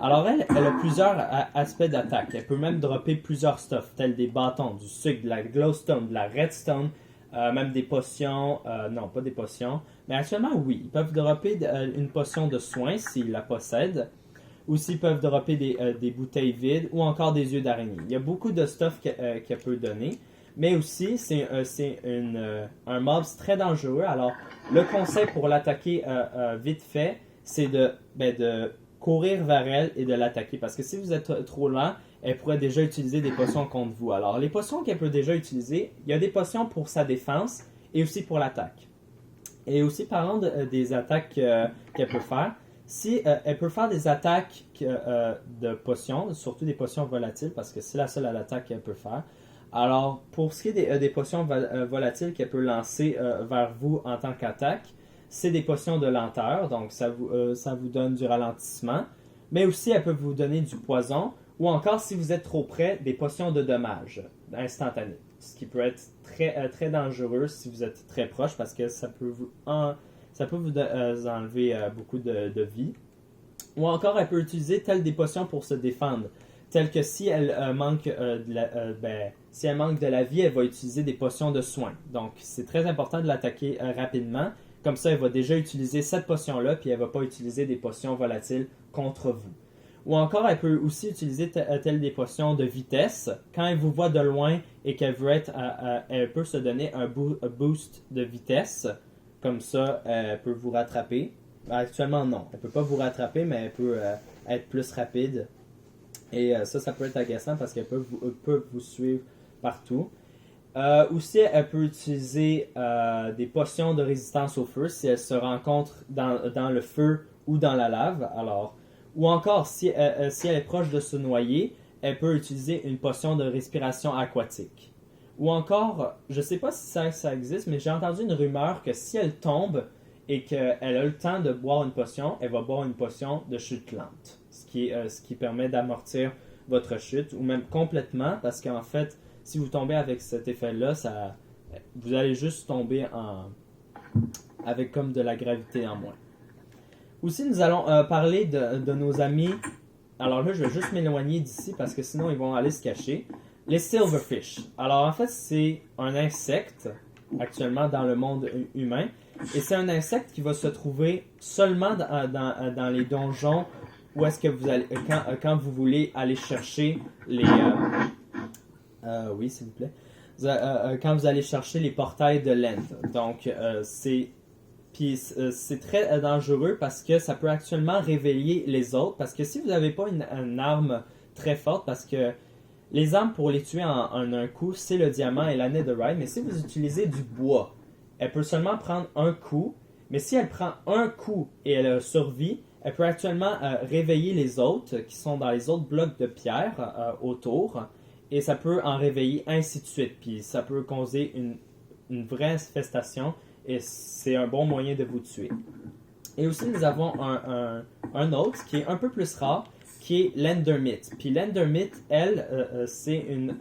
Alors elle a plusieurs aspects d'attaque. Elle peut même dropper plusieurs stuff, tels des bâtons, du sucre, de la glowstone, de la redstone, même des potions. Non, pas des potions. Mais actuellement, oui. Ils peuvent dropper une potion de soin s'ils la possèdent. Ou s'ils peuvent dropper des bouteilles vides ou encore des yeux d'araignée. Il y a beaucoup de stuff qu'elle peut donner. Mais aussi, c'est un mob très dangereux. Alors, le conseil pour l'attaquer vite fait, c'est de courir vers elle et de l'attaquer. Parce que si vous êtes trop lent, elle pourrait déjà utiliser des potions contre vous. Alors, les potions qu'elle peut déjà utiliser, il y a des potions pour sa défense et aussi pour l'attaque. Et aussi, parlons des attaques qu'elle peut faire. Si elle peut faire des attaques de potions, surtout des potions volatiles, parce que c'est la seule attaque qu'elle peut faire. Alors, pour ce qui est des potions volatiles qu'elle peut lancer vers vous en tant qu'attaque, c'est des potions de lenteur, donc ça vous donne du ralentissement. Mais aussi, elle peut vous donner du poison, ou encore, si vous êtes trop près, des potions de dommage instantanées. Ce qui peut être très, très dangereux si vous êtes très proche, parce que ça peut vous enlever beaucoup de vie. Ou encore, elle peut utiliser telles des potions pour se défendre. Telles que si elle manque de la vie, elle va utiliser des potions de soin. Donc, c'est très important de l'attaquer rapidement. Comme ça, elle va déjà utiliser cette potion-là, puis elle ne va pas utiliser des potions volatiles contre vous. Ou encore, elle peut aussi utiliser telle des potions de vitesse. Quand elle vous voit de loin et qu'elle veut être, elle peut se donner un boost de vitesse. Comme ça, elle peut vous rattraper. Actuellement, non. Elle peut pas vous rattraper, mais elle peut être plus rapide. Et ça peut être agaçant parce qu'elle peut vous suivre partout. Aussi, elle peut utiliser des potions de résistance au feu si elle se rencontre dans le feu ou dans la lave. Alors, ou encore, si elle est proche de se noyer, elle peut utiliser une potion de respiration aquatique. Ou encore, je ne sais pas si ça existe, mais j'ai entendu une rumeur que si elle tombe et qu'elle a le temps de boire une potion, elle va boire une potion de chute lente. Ce qui permet d'amortir votre chute, ou même complètement, parce qu'en fait, si vous tombez avec cet effet-là, vous allez juste tomber avec comme de la gravité en moins. Aussi, nous allons parler de nos amis. Alors là, je vais juste m'éloigner d'ici parce que sinon, ils vont aller se cacher. Les silverfish. Alors en fait, c'est un insecte actuellement dans le monde humain. Et c'est un insecte qui va se trouver seulement dans les donjons où est-ce que vous allez, quand vous voulez aller chercher les... oui, s'il vous plaît. Quand vous allez chercher les portails de l'End. Donc, c'est très dangereux parce que ça peut actuellement réveiller les autres. Parce que si vous n'avez pas une arme très forte, parce que les armes pour les tuer en un coup, c'est le diamant et la netherite. Mais si vous utilisez du bois, elle peut seulement prendre un coup. Mais si elle prend un coup et elle survit, elle peut actuellement réveiller les autres qui sont dans les autres blocs de pierre autour. Et ça peut en réveiller ainsi de suite. Puis ça peut causer une vraie infestation. Et c'est un bon moyen de vous tuer. Et aussi, nous avons un autre qui est un peu plus rare, qui est l'Endermite. Puis l'Endermite, elle, c'est une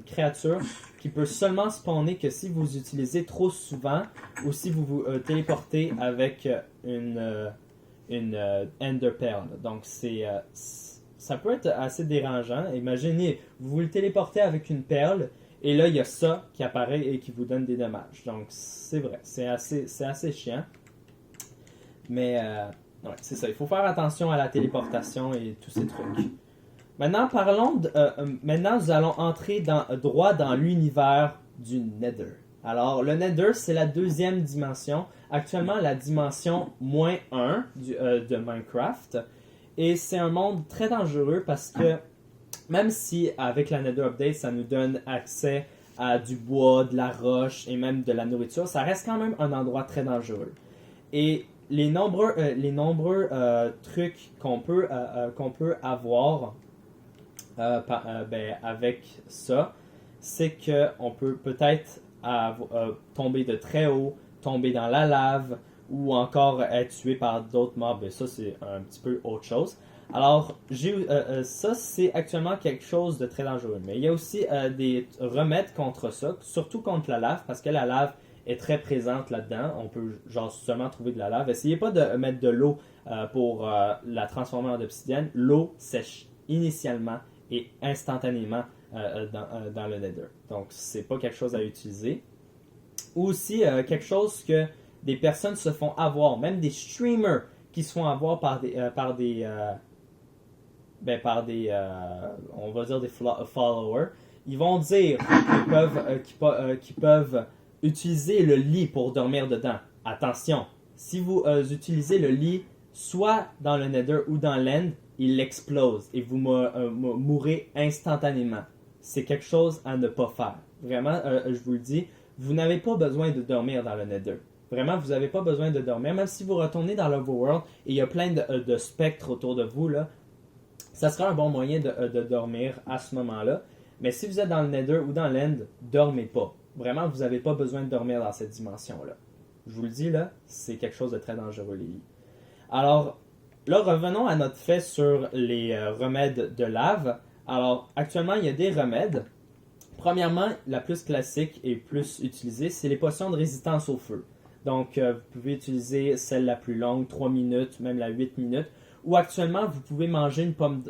créature qui peut seulement spawner que si vous utilisez trop souvent ou si vous vous téléportez avec une Ender Pearl. Donc, ça peut être assez dérangeant. Imaginez, vous vous le téléportez avec une perle et là, il y a ça qui apparaît et qui vous donne des dommages. Donc, c'est vrai, c'est assez chiant. Mais, ouais, c'est ça. Il faut faire attention à la téléportation et tous ces trucs. Maintenant, maintenant, nous allons entrer droit dans l'univers du Nether. Alors, le Nether, c'est la deuxième dimension. Actuellement, la dimension -1 de Minecraft. Et c'est un monde très dangereux parce que même si avec la Nether Update, ça nous donne accès à du bois, de la roche et même de la nourriture, ça reste quand même un endroit très dangereux. Et les nombreux trucs qu'on peut avoir avec ça, c'est qu'on peut peut-être tomber de très haut, tomber dans la lave ou encore être tué par d'autres mobs. Et ça, c'est un petit peu autre chose. Alors, ça, c'est actuellement quelque chose de très dangereux. Mais il y a aussi des remèdes contre ça, surtout contre la lave, parce que la lave est très présente là-dedans. On peut seulement trouver de la lave. Essayez pas de mettre de l'eau pour la transformer en obsidienne. L'eau sèche initialement et instantanément dans le Nether. Donc, c'est pas quelque chose à utiliser. Ou aussi, quelque chose que des personnes se font avoir, même des streamers qui se font avoir par des on va dire des followers, ils vont dire qu'ils peuvent utiliser le lit pour dormir dedans. Attention, si vous utilisez le lit soit dans le Nether ou dans l'End, il explose et vous mourrez instantanément. C'est quelque chose à ne pas faire. Vraiment, je vous le dis, vous n'avez pas besoin de dormir dans le Nether. Vraiment, vous n'avez pas besoin de dormir. Même si vous retournez dans l'Overworld et il y a plein de spectres autour de vous, là, ça sera un bon moyen de dormir à ce moment-là. Mais si vous êtes dans le Nether ou dans l'End, dormez pas. Vraiment, vous n'avez pas besoin de dormir dans cette dimension-là. Je vous le dis, là, c'est quelque chose de très dangereux, les lits. Alors, là, revenons à notre fait sur les remèdes de lave. Alors, actuellement, il y a des remèdes. Premièrement, la plus classique et plus utilisée, c'est les potions de résistance au feu. Donc, vous pouvez utiliser celle la plus longue, 3 minutes, même la 8 minutes. Ou actuellement, vous pouvez manger une pomme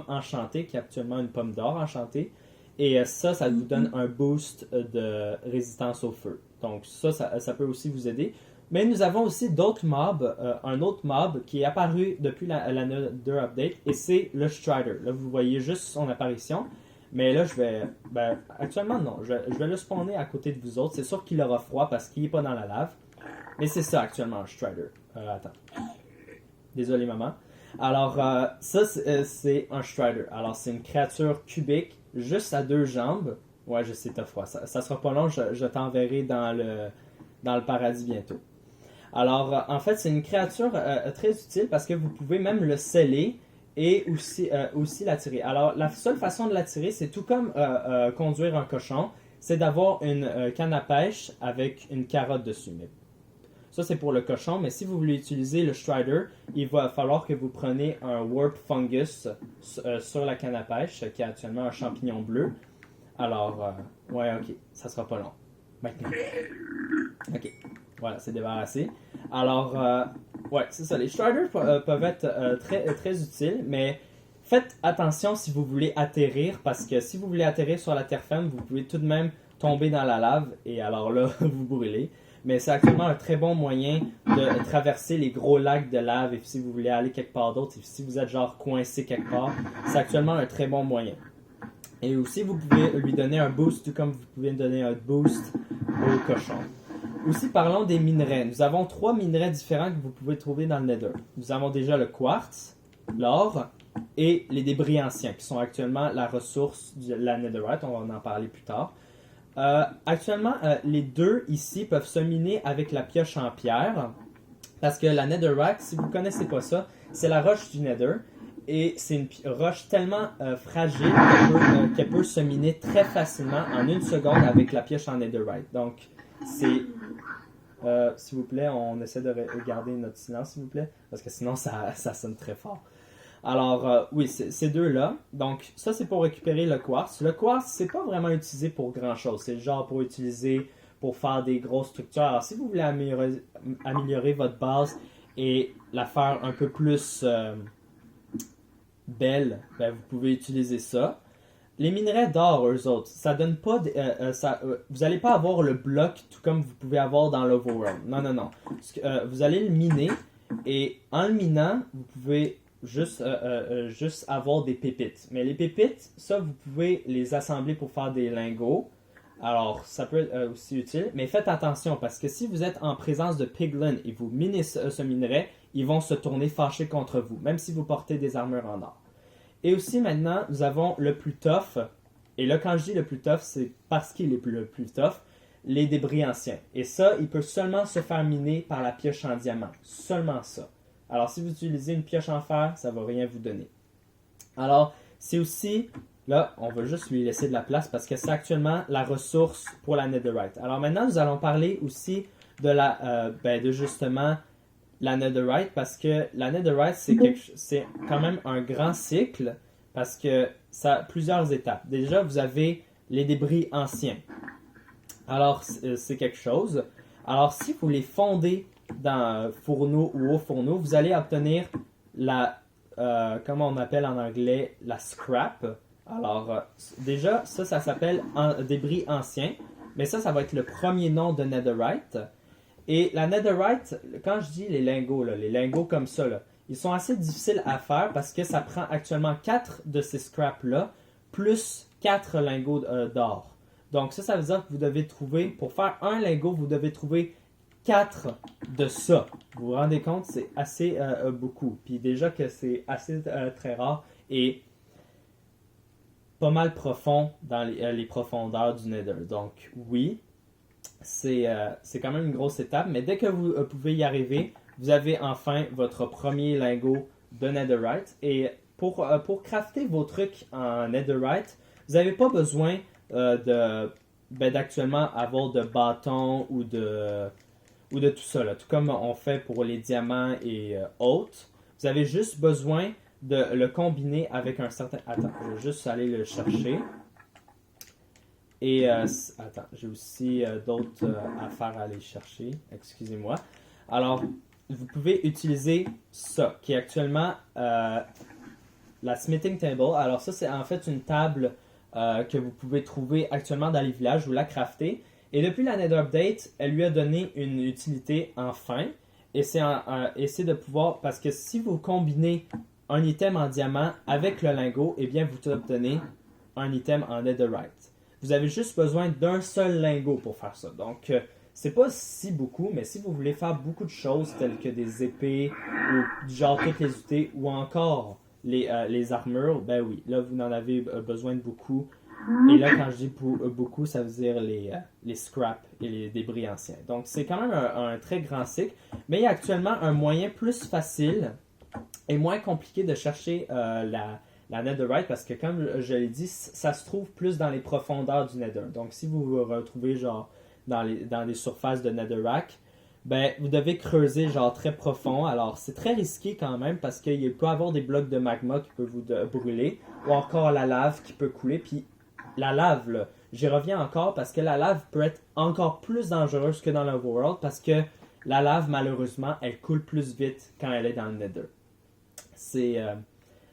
enchantée, qui est actuellement une pomme d'or enchantée. Et ça vous donne un boost de résistance au feu. Donc, ça peut aussi vous aider. Mais nous avons aussi d'autres mobs, un autre mob qui est apparu depuis la Nether Update, et c'est le Strider. Là, vous voyez juste son apparition. Mais là, actuellement, non. Je vais le spawner à côté de vous autres. C'est sûr qu'il aura froid parce qu'il n'est pas dans la lave. Mais c'est ça, actuellement, un Strider. Attends. Désolé, maman. Alors, ça, c'est un Strider. Alors, c'est une créature cubique, juste à 2 jambes. Ouais, je sais, t'as froid. Ça sera pas long, je t'enverrai dans le paradis bientôt. Alors, en fait, c'est une créature très utile parce que vous pouvez même le sceller et aussi l'attirer. Alors, la seule façon de l'attirer, c'est tout comme conduire un cochon, c'est d'avoir une canne à pêche avec une carotte dessus. Mais ça, c'est pour le cochon, mais si vous voulez utiliser le Strider, il va falloir que vous preniez un Warp Fungus sur la canne à pêche, qui est actuellement un champignon bleu. Alors, ouais, ok, ça sera pas long. Maintenant. Ok, voilà, c'est débarrassé. Alors, ouais, c'est ça. Les Striders peuvent être très, très utiles, mais faites attention si vous voulez atterrir, parce que si vous voulez atterrir sur la terre ferme, vous pouvez tout de même tomber dans la lave, et alors là, vous brûlez. Mais c'est actuellement un très bon moyen de traverser les gros lacs de lave, et si vous voulez aller quelque part d'autre, et si vous êtes genre coincé quelque part, c'est actuellement un très bon moyen. Et aussi, vous pouvez lui donner un boost, tout comme vous pouvez donner un boost au cochon. Aussi, parlons des minerais. Nous avons 3 minerais différents que vous pouvez trouver dans le Nether. Nous avons déjà le quartz, l'or et les débris anciens, qui sont actuellement la ressource de la Netherite. On va en parler plus tard. Actuellement, les deux ici peuvent se miner avec la pioche en pierre, parce que la Netherite, si vous ne connaissez pas ça, c'est la roche du Nether. Et c'est une roche tellement fragile qu'elle peut se miner très facilement en 1 seconde avec la pioche en netherite. Donc, c'est... s'il vous plaît, on essaie de garder notre silence, s'il vous plaît, parce que sinon, ça sonne très fort. Alors, oui, ces deux-là. Donc, ça, c'est pour récupérer le quartz. Le quartz, c'est pas vraiment utilisé pour grand-chose. C'est genre pour utiliser pour faire des grosses structures. Alors, si vous voulez améliorer votre base et la faire un peu plus... belle, ben vous pouvez utiliser ça. Les minerais d'or, eux autres, ça donne pas... vous n'allez pas avoir le bloc tout comme vous pouvez avoir dans l'Overworld. Non, non, non. Vous allez le miner et en le minant, vous pouvez juste avoir des pépites. Mais les pépites, ça, vous pouvez les assembler pour faire des lingots. Alors, ça peut être aussi utile. Mais faites attention parce que si vous êtes en présence de piglins et vous minez ce minerai, ils vont se tourner fâchés contre vous, même si vous portez des armures en or. Et aussi maintenant, nous avons le plus tough. Et là, quand je dis le plus tough, c'est parce qu'il est le plus tough, les débris anciens. Et ça, il peut seulement se faire miner par la pioche en diamant. Seulement ça. Alors, si vous utilisez une pioche en fer, ça ne va rien vous donner. Alors, c'est aussi... Là, on va juste lui laisser de la place parce que c'est actuellement la ressource pour la Netherite. Alors maintenant, nous allons parler aussi de justement la Netherite parce que la Netherite, c'est quand même un grand cycle parce que ça a plusieurs étapes. Déjà, vous avez les débris anciens. Alors, c'est quelque chose. Alors, si vous les fondez dans fourneau ou au fourneau, vous allez obtenir comment on appelle en anglais, la scrap. Alors, déjà, ça s'appelle débris ancien, mais ça va être le premier nom de Netherite. Et la Netherite, quand je dis les lingots comme ça, là, ils sont assez difficiles à faire parce que ça prend actuellement 4 de ces scraps-là, plus 4 lingots d'or. Donc ça veut dire que vous devez trouver, pour faire un lingot, vous devez trouver 4 de ça. Vous vous rendez compte, c'est assez beaucoup. Puis déjà que c'est assez très rare et pas mal profond dans les profondeurs du Nether. Donc oui, c'est quand même une grosse étape, mais dès que vous pouvez y arriver, vous avez enfin votre premier lingot de Netherite. Et pour crafter vos trucs en Netherite, vous n'avez pas besoin d'actuellement avoir de bâtons ou de tout ça, là. Tout comme on fait pour les diamants et autres. Vous avez juste besoin de le combiner avec un certain... Attends, je vais juste aller le chercher. Et, attends, j'ai aussi d'autres affaires à aller chercher. Excusez-moi. Alors, vous pouvez utiliser ça, qui est actuellement la smithing table. Alors ça, c'est en fait une table que vous pouvez trouver actuellement dans les villages. Vous la craftez. Et depuis la Nether Update, elle lui a donné une utilité enfin. Et c'est de pouvoir... Parce que si vous combinez un item en diamant avec le lingot, eh bien vous obtenez un item en Netherite. Vous avez juste besoin d'un seul lingot pour faire ça. Donc, c'est pas si beaucoup, mais si vous voulez faire beaucoup de choses telles que des épées, ou genre toutes les unités, ou encore les armures, ben oui, là vous en avez besoin de beaucoup. Et là, quand je dis beaucoup, ça veut dire les scraps et les débris anciens. Donc, c'est quand même un très grand cycle. Mais il y a actuellement un moyen plus facile et moins compliqué de chercher la Netherite parce que, comme je l'ai dit, ça se trouve plus dans les profondeurs du Nether. Donc, si vous vous retrouvez genre dans les surfaces de Netherrack, ben, vous devez creuser genre très profond. Alors, c'est très risqué quand même parce qu'il peut y avoir des blocs de magma qui peuvent vous brûler ou encore la lave qui peut couler. Puis, la lave, là, j'y reviens encore parce que la lave peut être encore plus dangereuse que dans l'Overworld parce que la lave, malheureusement, elle coule plus vite quand elle est dans le Nether.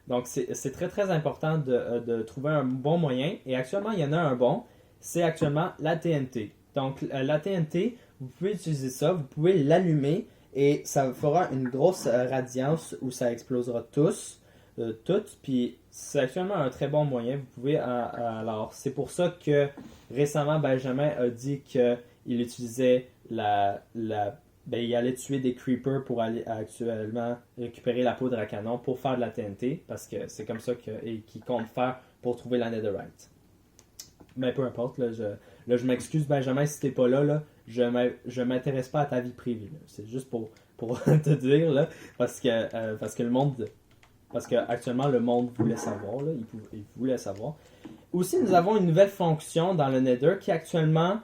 Donc, c'est très très important de trouver un bon moyen. Et actuellement, il y en a un bon. C'est actuellement la TNT. Donc, la TNT, vous pouvez utiliser ça, vous pouvez l'allumer et ça fera une grosse radiance où ça explosera toutes. Puis, c'est actuellement un très bon moyen. Vous pouvez, alors, c'est pour ça que récemment, Benjamin a dit qu'il utilisait il allait tuer des creepers pour aller actuellement récupérer la poudre à canon pour faire de la TNT, parce que c'est comme ça qu'il compte faire pour trouver la Netherite. Mais peu importe, là, je m'excuse Benjamin si t'es pas là, je m'intéresse pas à ta vie privée. Là. C'est juste pour te dire, là, parce que le monde... Parce que actuellement le monde voulait savoir, là, il voulait savoir. Aussi, nous avons une nouvelle fonction dans le Nether qui est actuellement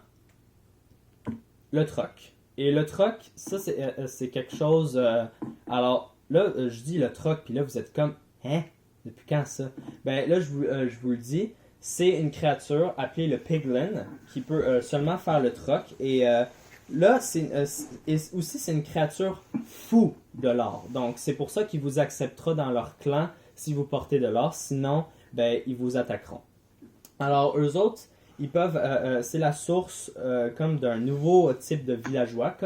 le troc. Et le troc, ça c'est quelque chose... alors là, je dis le troc, puis là vous êtes comme, hein? Depuis quand ça? Ben là, je vous le dis, c'est une créature appelée le Piglin qui peut seulement faire le troc. Et là, aussi c'est une créature fou de l'or. Donc c'est pour ça qu'ils vous acceptera dans leur clan si vous portez de l'or. Sinon, ben ils vous attaqueront. Alors eux autres, ils peuvent, c'est la source comme d'un nouveau type de villageois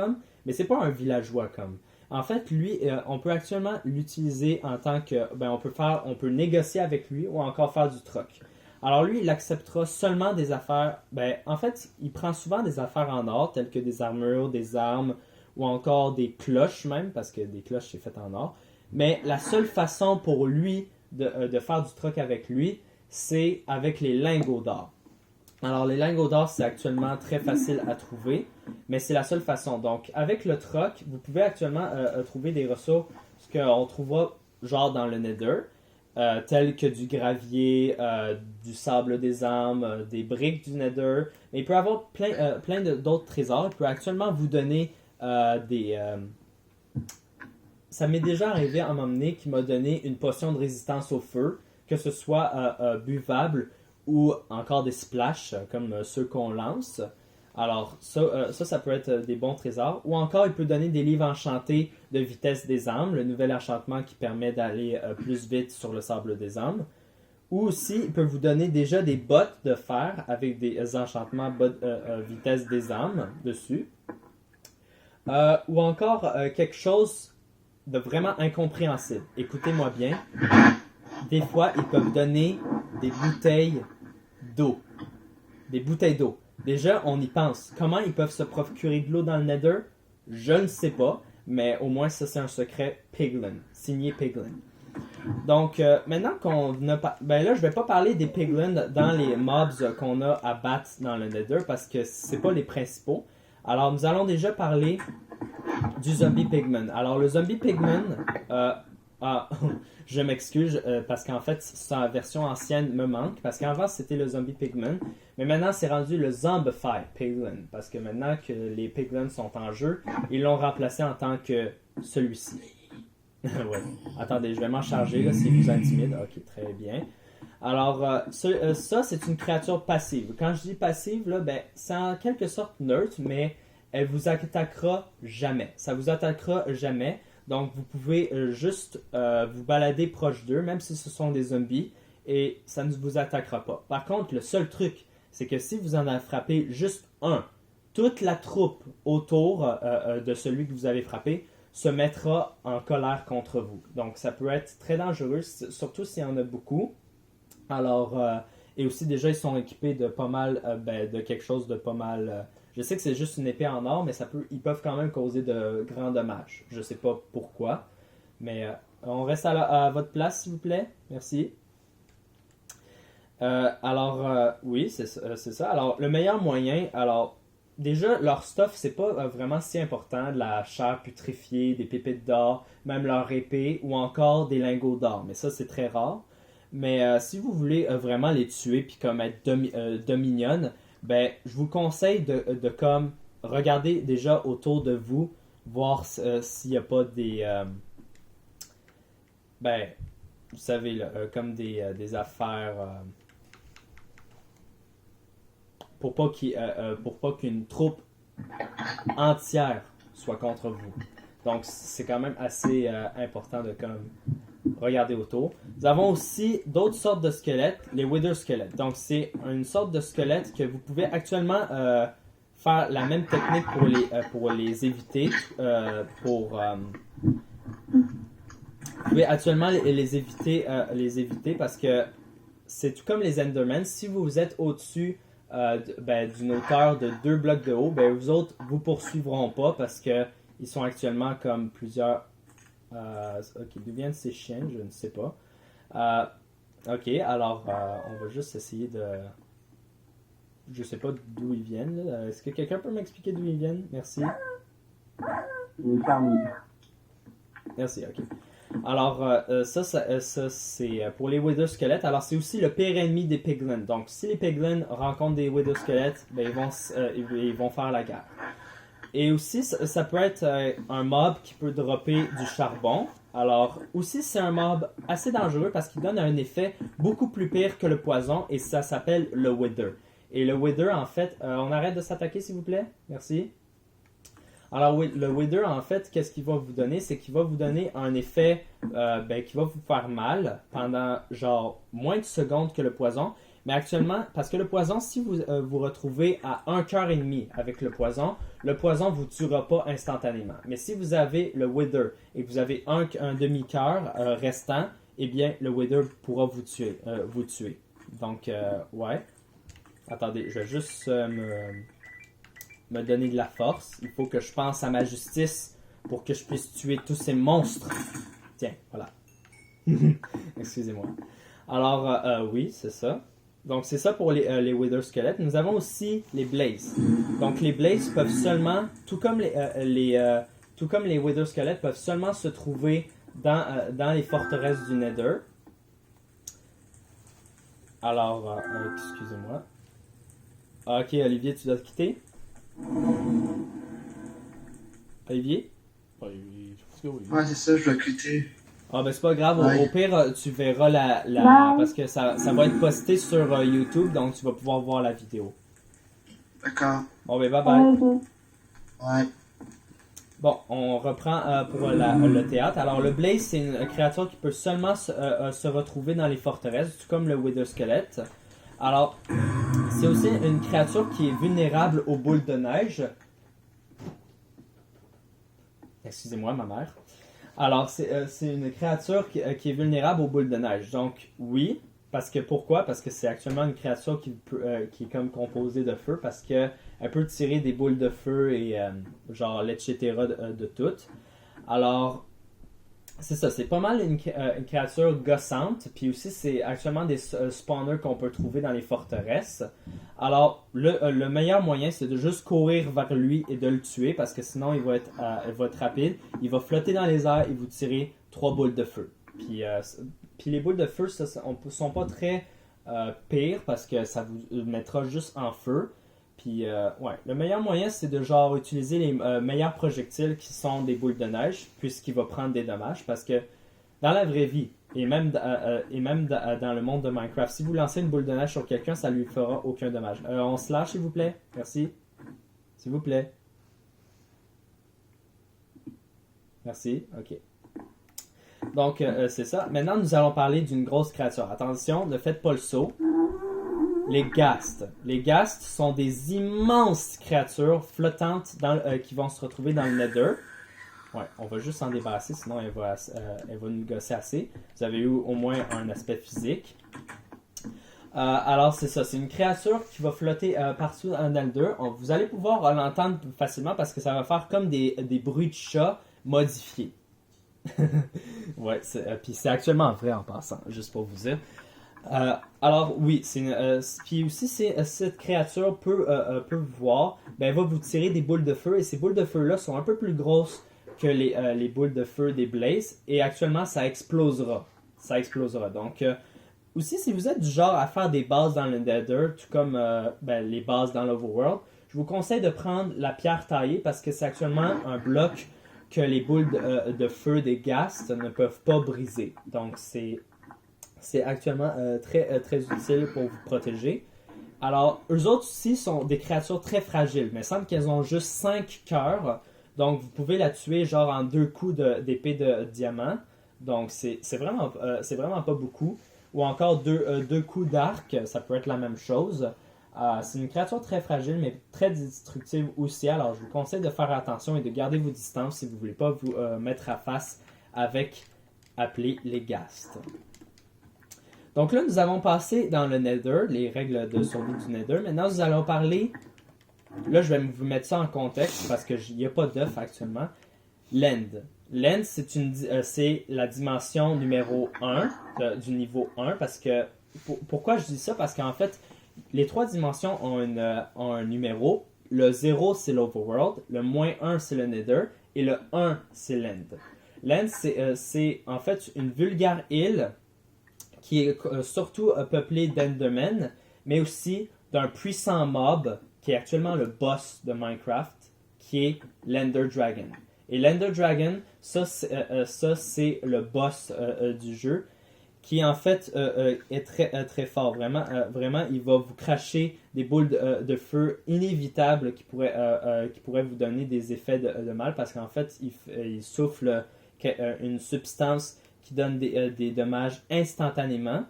mais c'est pas un villageois comme. En fait, lui, on peut actuellement l'utiliser en tant que, on peut négocier avec lui ou encore faire du troc. Alors lui, il acceptera seulement des affaires, en fait, il prend souvent des affaires en or, telles que des armures, des armes ou encore des cloches même, parce que des cloches c'est fait en or. Mais la seule façon pour lui de faire du troc avec lui, c'est avec les lingots d'or. Alors, les lingots d'or, c'est actuellement très facile à trouver, mais c'est la seule façon. Donc, avec le troc, vous pouvez actuellement trouver des ressources qu'on trouvera genre dans le Nether, tels que du gravier, du sable des âmes, des briques du Nether. Mais il peut y avoir plein d'autres trésors. Il peut actuellement vous donner des... Ça m'est déjà arrivé à m'emmener qui m'a donné une potion de résistance au feu, que ce soit buvable ou encore des splashs comme ceux qu'on lance. Alors ça peut être des bons trésors. Ou encore il peut donner des livres enchantés de vitesse des âmes, le nouvel enchantement qui permet d'aller plus vite sur le sable des âmes. Ou aussi il peut vous donner déjà des bottes de fer avec des enchantements vitesse des âmes dessus. Ou encore quelque chose de vraiment incompréhensible. Écoutez-moi bien. Des fois, ils peuvent donner des bouteilles d'eau. Des bouteilles d'eau. Déjà, on y pense. Comment ils peuvent se procurer de l'eau dans le Nether? Je ne sais pas, mais au moins ça c'est un secret Piglin, signé Piglin. Donc, maintenant qu'on a... là, je vais pas parler des Piglins dans les mobs qu'on a à battre dans le Nether, parce que c'est pas les principaux. Alors, nous allons déjà parler du Zombie Pigman. Alors, le Zombie Pigman... je m'excuse parce qu'en fait sa version ancienne me manque parce qu'avant c'était le Zombie Pigman mais maintenant c'est rendu le Zombify Piglin parce que maintenant que les Piglins sont en jeu ils l'ont remplacé en tant que celui-ci. Ouais. Attendez, je vais m'en charger là si vous intimide. Ok, très bien. Alors ça c'est une créature passive. Quand je dis passive là, c'est en quelque sorte neutre mais elle vous attaquera jamais. Ça vous attaquera jamais. Donc, vous pouvez juste vous balader proche d'eux, même si ce sont des zombies, et ça ne vous attaquera pas. Par contre, le seul truc, c'est que si vous en avez frappé juste un, toute la troupe autour de celui que vous avez frappé se mettra en colère contre vous. Donc, ça peut être très dangereux, surtout s'il y en a beaucoup. Alors, et aussi, déjà, ils sont équipés de pas mal, de quelque chose de pas mal... je sais que c'est juste une épée en or, mais ils peuvent quand même causer de grands dommages. Je sais pas pourquoi, mais on reste à votre place, s'il vous plaît. Merci. Oui, c'est ça. Alors, le meilleur moyen, déjà, leur stuff, c'est pas vraiment si important. De la chair putréfiée, des pépites d'or, même leur épée, ou encore des lingots d'or. Mais ça, c'est très rare. Mais si vous voulez vraiment les tuer, puis comme être dominionne, je vous conseille de comme regarder déjà autour de vous, voir s'il n'y a pas des... vous savez, là, comme des affaires... pour pas qu'une troupe entière soit contre vous. Donc, c'est quand même assez important de comme regarder autour. Nous avons aussi d'autres sortes de squelettes, les Wither squelettes. Donc, c'est une sorte de squelette que vous pouvez actuellement faire la même technique pour les éviter. Vous pouvez actuellement les éviter parce que c'est tout comme les Endermen. Si vous êtes au-dessus d'une hauteur de 2 blocs de haut, vous autres vous poursuivront pas parce que ils sont actuellement comme plusieurs... ok, d'où viennent ces chiens? Je ne sais pas. Ok, alors on va juste essayer de... Je sais pas d'où ils viennent. Là. Est-ce que quelqu'un peut m'expliquer d'où ils viennent? Merci. Les fermiers. Merci, ok. Alors, ça c'est pour les Wither squelettes. Alors, c'est aussi le pire ennemi des piglins. Donc, si les piglins rencontrent des Wither squelettes, ils vont faire la guerre. Et aussi, ça peut être un mob qui peut dropper du charbon. Alors, aussi, c'est un mob assez dangereux parce qu'il donne un effet beaucoup plus pire que le poison et ça s'appelle le Wither. Et le Wither, en fait, on arrête de s'attaquer, s'il vous plaît? Merci. Alors, le Wither, en fait, qu'est-ce qu'il va vous donner? C'est qu'il va vous donner un effet qui va vous faire mal pendant, genre, moins de secondes que le poison. Mais actuellement, parce que le poison, si vous vous retrouvez à 1 cœur et demi avec le poison vous tuera pas instantanément. Mais si vous avez le Wither et que vous avez un demi-cœur restant, eh bien, le Wither pourra vous tuer. Donc, ouais. Attendez, je vais juste me donner de la force. Il faut que je pense à ma justice pour que je puisse tuer tous ces monstres. Tiens, voilà. Excusez-moi. Alors, oui, c'est ça. Donc, c'est ça pour les Wither squelettes. Nous avons aussi les Blazes. Donc, les Blazes peuvent seulement, tout comme les Wither squelettes, peuvent seulement se trouver dans les forteresses du Nether. Alors, excusez-moi. Ok, Olivier, tu dois te quitter. Olivier? Oui, je pense que oui. Ouais, c'est ça, je dois quitter. Ah ben c'est pas grave, Ouais. au pire tu verras parce que ça va être posté sur YouTube, donc tu vas pouvoir voir la vidéo. D'accord. Bon ben bye bye. Ouais. Bon, on reprend pour le théâtre. Alors le Blaze, c'est une créature qui peut seulement se retrouver dans les forteresses, tout comme le Wither Squelette. Alors, c'est aussi une créature qui est vulnérable aux boules de neige. Excusez-moi, ma mère. Alors, c'est une créature qui est vulnérable aux boules de neige. Donc, oui. Pourquoi? Parce que c'est actuellement une créature qui est comme composée de feu. Parce qu'elle peut tirer des boules de feu et genre, etc. de toutes. Alors, c'est ça. C'est pas mal une créature gossante. Puis aussi, c'est actuellement des spawners qu'on peut trouver dans les forteresses. Alors, le meilleur moyen, c'est de juste courir vers lui et de le tuer, parce que sinon, il va être rapide. Il va flotter dans les airs et vous tirer 3 boules de feu. Puis les boules de feu, sont pas très pires, parce que ça vous mettra juste en feu. Puis, ouais, le meilleur moyen, c'est de genre utiliser les meilleurs projectiles qui sont des boules de neige, puisqu'il va prendre des dommages, parce que dans la vraie vie, et même dans le monde de Minecraft, si vous lancez une boule de neige sur quelqu'un, ça lui fera aucun dommage. On se lâche, s'il vous plaît. Merci. S'il vous plaît. Merci. OK. Donc, c'est ça. Maintenant, nous allons parler d'une grosse créature. Attention, ne faites pas le saut. les ghasts. Les ghasts sont des immenses créatures flottantes qui vont se retrouver dans le Nether. Ouais, on va juste s'en débarrasser, sinon elle va nous gosser assez. Vous avez eu au moins un aspect physique. Alors c'est ça, c'est une créature qui va flotter partout dans le Nether. Vous allez pouvoir l'entendre facilement parce que ça va faire comme des bruits de chat modifiés. Ouais, puis c'est actuellement vrai en passant, juste pour vous dire. Alors oui, puis aussi cette créature peut vous voir, ben, elle va vous tirer des boules de feu et ces boules de feu là sont un peu plus grosses que les boules de feu des Blazes et actuellement ça explosera. Donc aussi si vous êtes du genre à faire des bases dans le Nether, tout comme les bases dans l'Overworld, je vous conseille de prendre la pierre taillée parce que c'est actuellement un bloc que les boules de feu des ghasts ne peuvent pas briser. Donc c'est actuellement très utile pour vous protéger. Alors, eux autres aussi sont des créatures très fragiles, mais il semble qu'elles ont juste 5 cœurs. Donc, vous pouvez la tuer genre en 2 coups d'épée de diamant. Donc, c'est vraiment pas beaucoup. Ou encore 2 coups d'arc, ça peut être la même chose. C'est une créature très fragile, mais très destructive aussi. Alors, je vous conseille de faire attention et de garder vos distances si vous ne voulez pas vous mettre à face avec, appelés les ghasts. Donc là, nous avons passé dans le Nether, les règles de survie du Nether. Maintenant, nous allons parler... Là, je vais vous mettre ça en contexte parce qu'il n'y a pas d'œuf actuellement. L'End. L'End, c'est la dimension numéro 1 du niveau 1 parce que... Pourquoi je dis ça? Parce qu'en fait, les 3 dimensions ont un numéro. Le 0, c'est l'Overworld. Le -1, c'est le Nether. Et le 1, c'est l'End. L'End, c'est en fait une vulgaire île qui est surtout peuplé d'Endermen, mais aussi d'un puissant mob qui est actuellement le boss de Minecraft, qui est l'Ender Dragon. Et l'Ender Dragon, ça c'est le boss du jeu, qui en fait est très fort. Vraiment, il va vous cracher des boules de feu inévitables qui pourraient vous donner des effets de mal, parce qu'en fait, il souffle une substance qui donne des dommages instantanément.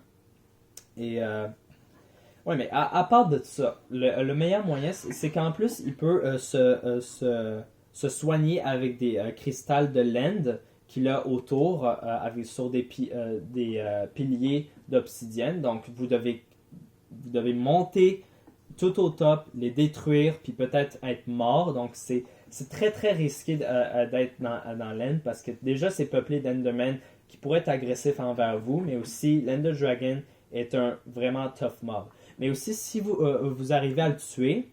Et ouais, mais à part de ça, le meilleur moyen, c'est qu'en plus, il peut se soigner avec des cristals de l'End qu'il a autour, sur des piliers d'obsidienne. Donc, vous devez monter tout au top, les détruire, puis peut-être être mort. Donc, c'est très très risqué d'être dans l'End parce que déjà, c'est peuplé d'Endermen qui pourrait être agressif envers vous, mais aussi l'Ender Dragon est un vraiment tough mob. Mais aussi, si vous arrivez à le tuer,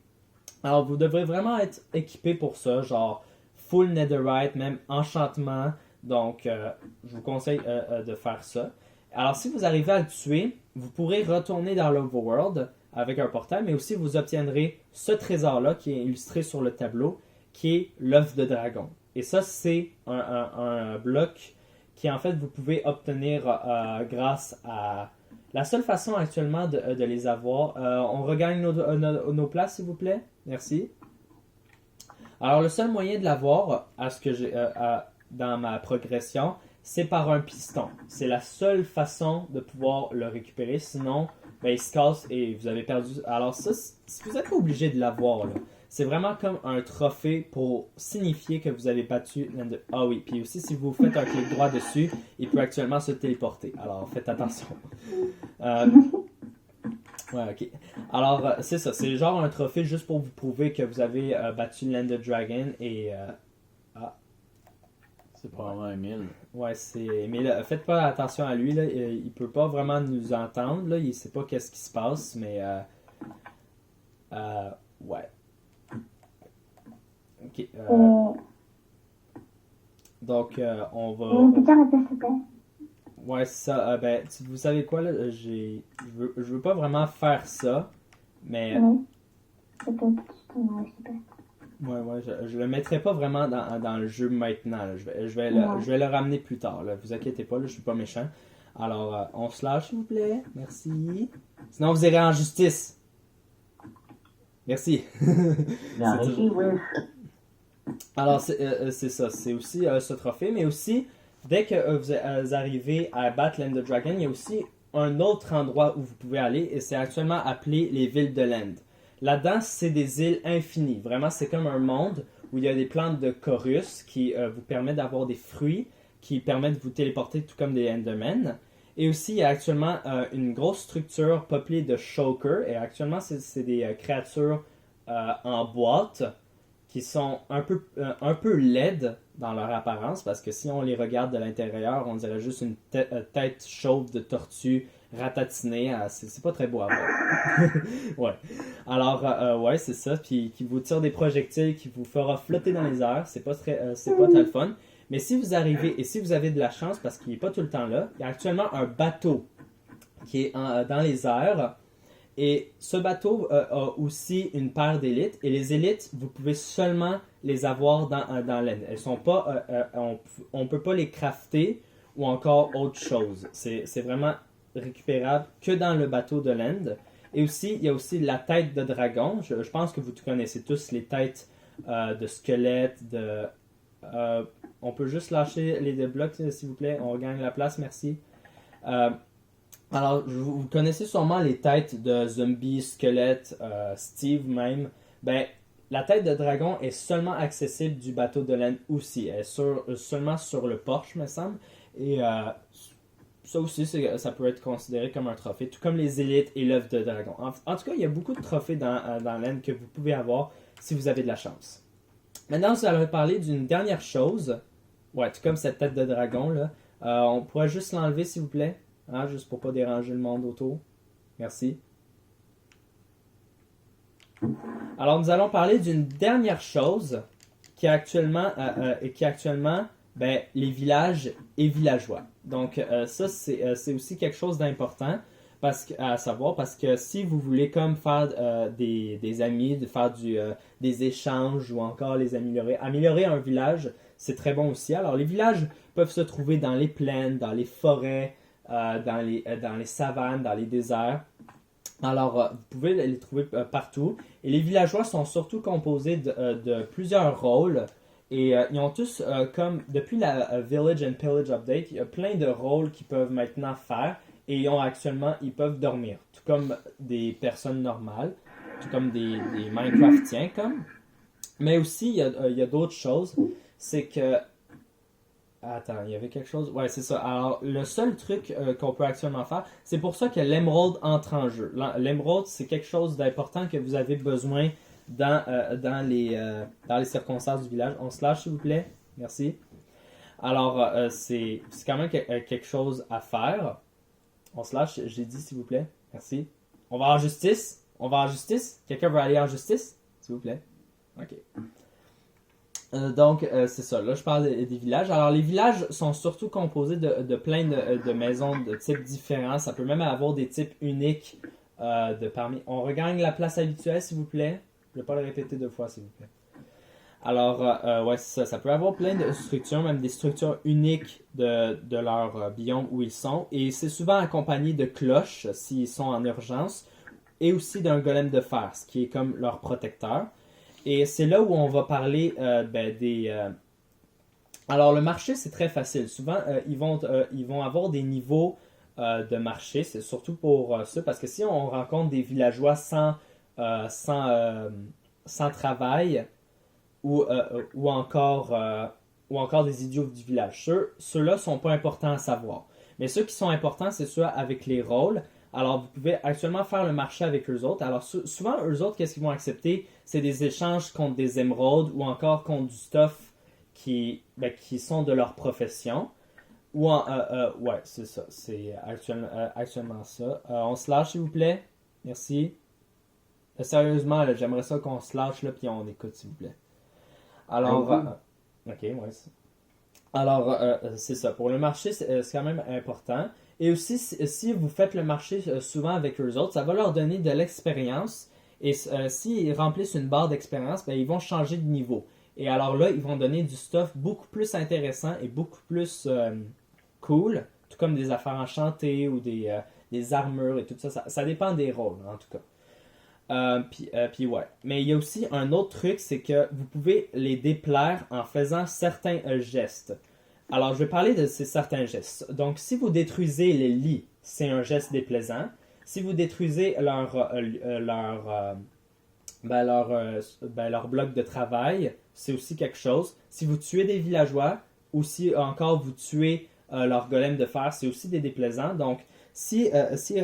alors vous devrez vraiment être équipé pour ça, genre full netherite, même enchantement. Donc, je vous conseille de faire ça. Alors, si vous arrivez à le tuer, vous pourrez retourner dans l'Overworld avec un portail, mais aussi vous obtiendrez ce trésor-là qui est illustré sur le tableau, qui est l'œuf de dragon. Et ça, c'est un bloc qui, en fait, vous pouvez obtenir grâce à... La seule façon actuellement de les avoir... on regagne nos places, s'il vous plaît. Merci. Alors, le seul moyen de l'avoir, dans ma progression, c'est par un piston. C'est la seule façon de pouvoir le récupérer. Sinon, il se casse et vous avez perdu. Alors ça, vous n'êtes pas obligé de l'avoir, là. C'est vraiment comme un trophée pour signifier que vous avez battu l'Ender. Ah oui, puis aussi si vous faites un clic droit dessus, il peut actuellement se téléporter. Alors faites attention. Ouais, ok. Alors c'est ça, c'est genre un trophée juste pour vous prouver que vous avez battu l'Ender Dragon et... C'est probablement Emile. Ouais, c'est Emile. Faites pas attention à lui, là. Il peut pas vraiment nous entendre, là. Il sait pas qu'est-ce qui se passe, mais... ouais. Ok. Donc, on va... Ouais, c'est ça. Vous savez quoi, là? Je veux pas vraiment faire ça, mais... Ouais, je le mettrai pas vraiment dans le jeu maintenant. Là. Je vais le ramener plus tard. Là. Vous inquiétez pas, là, je suis pas méchant. Alors, on se lâche, s'il vous plaît. Merci. Sinon, vous irez en justice. Merci. Alors, c'est ça. C'est aussi ce trophée, mais aussi, dès que vous arrivez à battre l'Ender Dragon, il y a aussi un autre endroit où vous pouvez aller et c'est actuellement appelé les villes de l'End. Là-dedans, c'est des îles infinies. Vraiment, c'est comme un monde où il y a des plantes de chorus qui vous permettent d'avoir des fruits qui permettent de vous téléporter tout comme des Endermen. Et aussi, il y a actuellement une grosse structure peuplée de Shulker. Et actuellement, c'est des créatures en boîte qui sont un peu laides dans leur apparence parce que si on les regarde de l'intérieur, on dirait juste une tête chauve de tortue ratatinée. C'est pas très beau à voir. Ouais. Alors, ouais, c'est ça. Puis qui vous tire des projectiles, qui vous fera flotter dans les airs. C'est pas très fun. Mais si vous arrivez et si vous avez de la chance, parce qu'il n'est pas tout le temps là, il y a actuellement un bateau qui est dans les airs. Et ce bateau a aussi une paire d'élites. Et les élites, vous pouvez seulement les avoir dans l'End. Elles sont pas, on ne peut pas les crafter ou encore autre chose. C'est vraiment récupérable que dans le bateau de l'End. Et aussi, il y a aussi la tête de dragon. Je pense que vous connaissez tous les têtes de squelettes, on peut juste lâcher les deux blocs, s'il vous plaît. On regagne la place, merci. Alors, vous connaissez sûrement les têtes de zombies, squelettes, Steve même. Ben, la tête de dragon est seulement accessible du bateau de l'End aussi. Elle est seulement sur le porche, me semble. Et ça aussi, ça peut être considéré comme un trophée, tout comme les élites et l'œuf de dragon. En tout cas, il y a beaucoup de trophées dans l'End que vous pouvez avoir si vous avez de la chance. Maintenant, nous allons parler d'une dernière chose. Ouais, tout comme cette tête de dragon, là. On pourrait juste l'enlever, s'il vous plaît. Hein, juste pour pas déranger le monde autour. Merci. Alors, nous allons parler d'une dernière chose qui est actuellement, ben, les villages et villageois. Donc, ça, c'est aussi quelque chose d'important à savoir parce que si vous voulez comme faire des amis, de faire des échanges ou encore les améliorer un village, c'est très bon aussi. Alors, les villages peuvent se trouver dans les plaines, dans les forêts, dans les savanes, dans les déserts. Alors, vous pouvez les trouver partout. Et les villageois sont surtout composés de plusieurs rôles. Et ils ont tous, comme depuis la Village and Pillage Update, il y a plein de rôles qu'ils peuvent maintenant faire. Et ils peuvent dormir. Tout comme des personnes normales. Tout comme des Minecraftiens, comme. Mais aussi, il y a d'autres choses. C'est que... Attends, il y avait quelque chose. Ouais, c'est ça. Alors, le seul truc qu'on peut actuellement faire, c'est pour ça que l'émeraude entre en jeu. L'émeraude, c'est quelque chose d'important que vous avez besoin dans les circonstances du village. On se lâche, s'il vous plaît. Merci. Alors, c'est quand même quelque chose à faire. On se lâche, j'ai dit, s'il vous plaît. Merci. On va en justice. Quelqu'un veut aller en justice? S'il vous plaît. OK. Donc, c'est ça. Là, je parle des villages. Alors, les villages sont surtout composés de plein de maisons de types différents. Ça peut même avoir des types uniques parmi... On regagne la place habituelle, s'il vous plaît. Je ne vais pas le répéter 2 fois, s'il vous plaît. Alors, ouais, c'est ça. Ça peut avoir plein de structures, même des structures uniques de leur biome où ils sont. Et c'est souvent accompagné de cloches s'ils sont en urgence. Et aussi d'un golem de fer, ce qui est comme leur protecteur. Et c'est là où on va parler Alors, le marché, c'est très facile. Souvent, ils vont avoir des niveaux de marché. C'est surtout pour ça. Parce que si on rencontre des villageois sans travail ou encore des idiots du village, ceux-là ne sont pas importants à savoir. Mais ceux qui sont importants, c'est ceux avec les rôles. Alors, vous pouvez actuellement faire le marché avec eux autres. Alors, souvent, eux autres, qu'est-ce qu'ils vont accepter? C'est des échanges contre des émeraudes ou encore contre du stuff qui sont de leur profession. Ouais, c'est ça. C'est actuellement ça. On se lâche, s'il vous plaît. Merci. Sérieusement, là, j'aimerais ça qu'on se lâche, là, puis on écoute, s'il vous plaît. Alors, ok, ouais. Alors, c'est ça. Pour le marché, c'est quand même important. Et aussi, si vous faites le marché souvent avec eux autres, ça va leur donner de l'expérience. Et s'ils remplissent une barre d'expérience, ben, ils vont changer de niveau. Et alors là, ils vont donner du stuff beaucoup plus intéressant et beaucoup plus cool, tout comme des affaires enchantées ou des armures et tout ça. Ça dépend des rôles, en tout cas. Puis ouais. Mais il y a aussi un autre truc, c'est que vous pouvez les déplaire en faisant certains gestes. Alors, je vais parler de ces certains gestes. Donc, si vous détruisez les lits, c'est un geste déplaisant. Si vous détruisez leur bloc de travail, c'est aussi quelque chose. Si vous tuez des villageois, ou si encore vous tuez leur golem de fer, c'est aussi des déplaisants. Donc, s'ils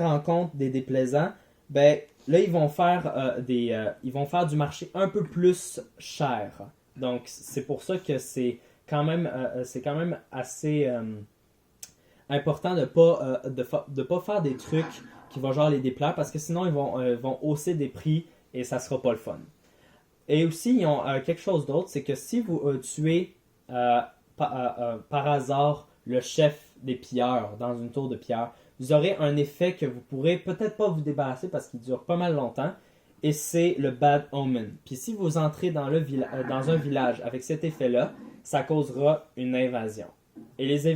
rencontrent des déplaisants, ben là, ils vont faire du marché un peu plus cher. Donc, c'est pour ça que c'est quand même assez important de pas faire des trucs qui vont genre les déplaire, parce que sinon, ils vont hausser des prix et ça sera pas le fun. Et aussi, ils ont quelque chose d'autre, c'est que si vous tuez par hasard le chef des pilleurs dans une tour de pierre, vous aurez un effet que vous pourrez peut-être pas vous débarrasser parce qu'il dure pas mal longtemps, et c'est le Bad Omen. Puis si vous entrez dans un village avec cet effet-là, ça causera une invasion. Et les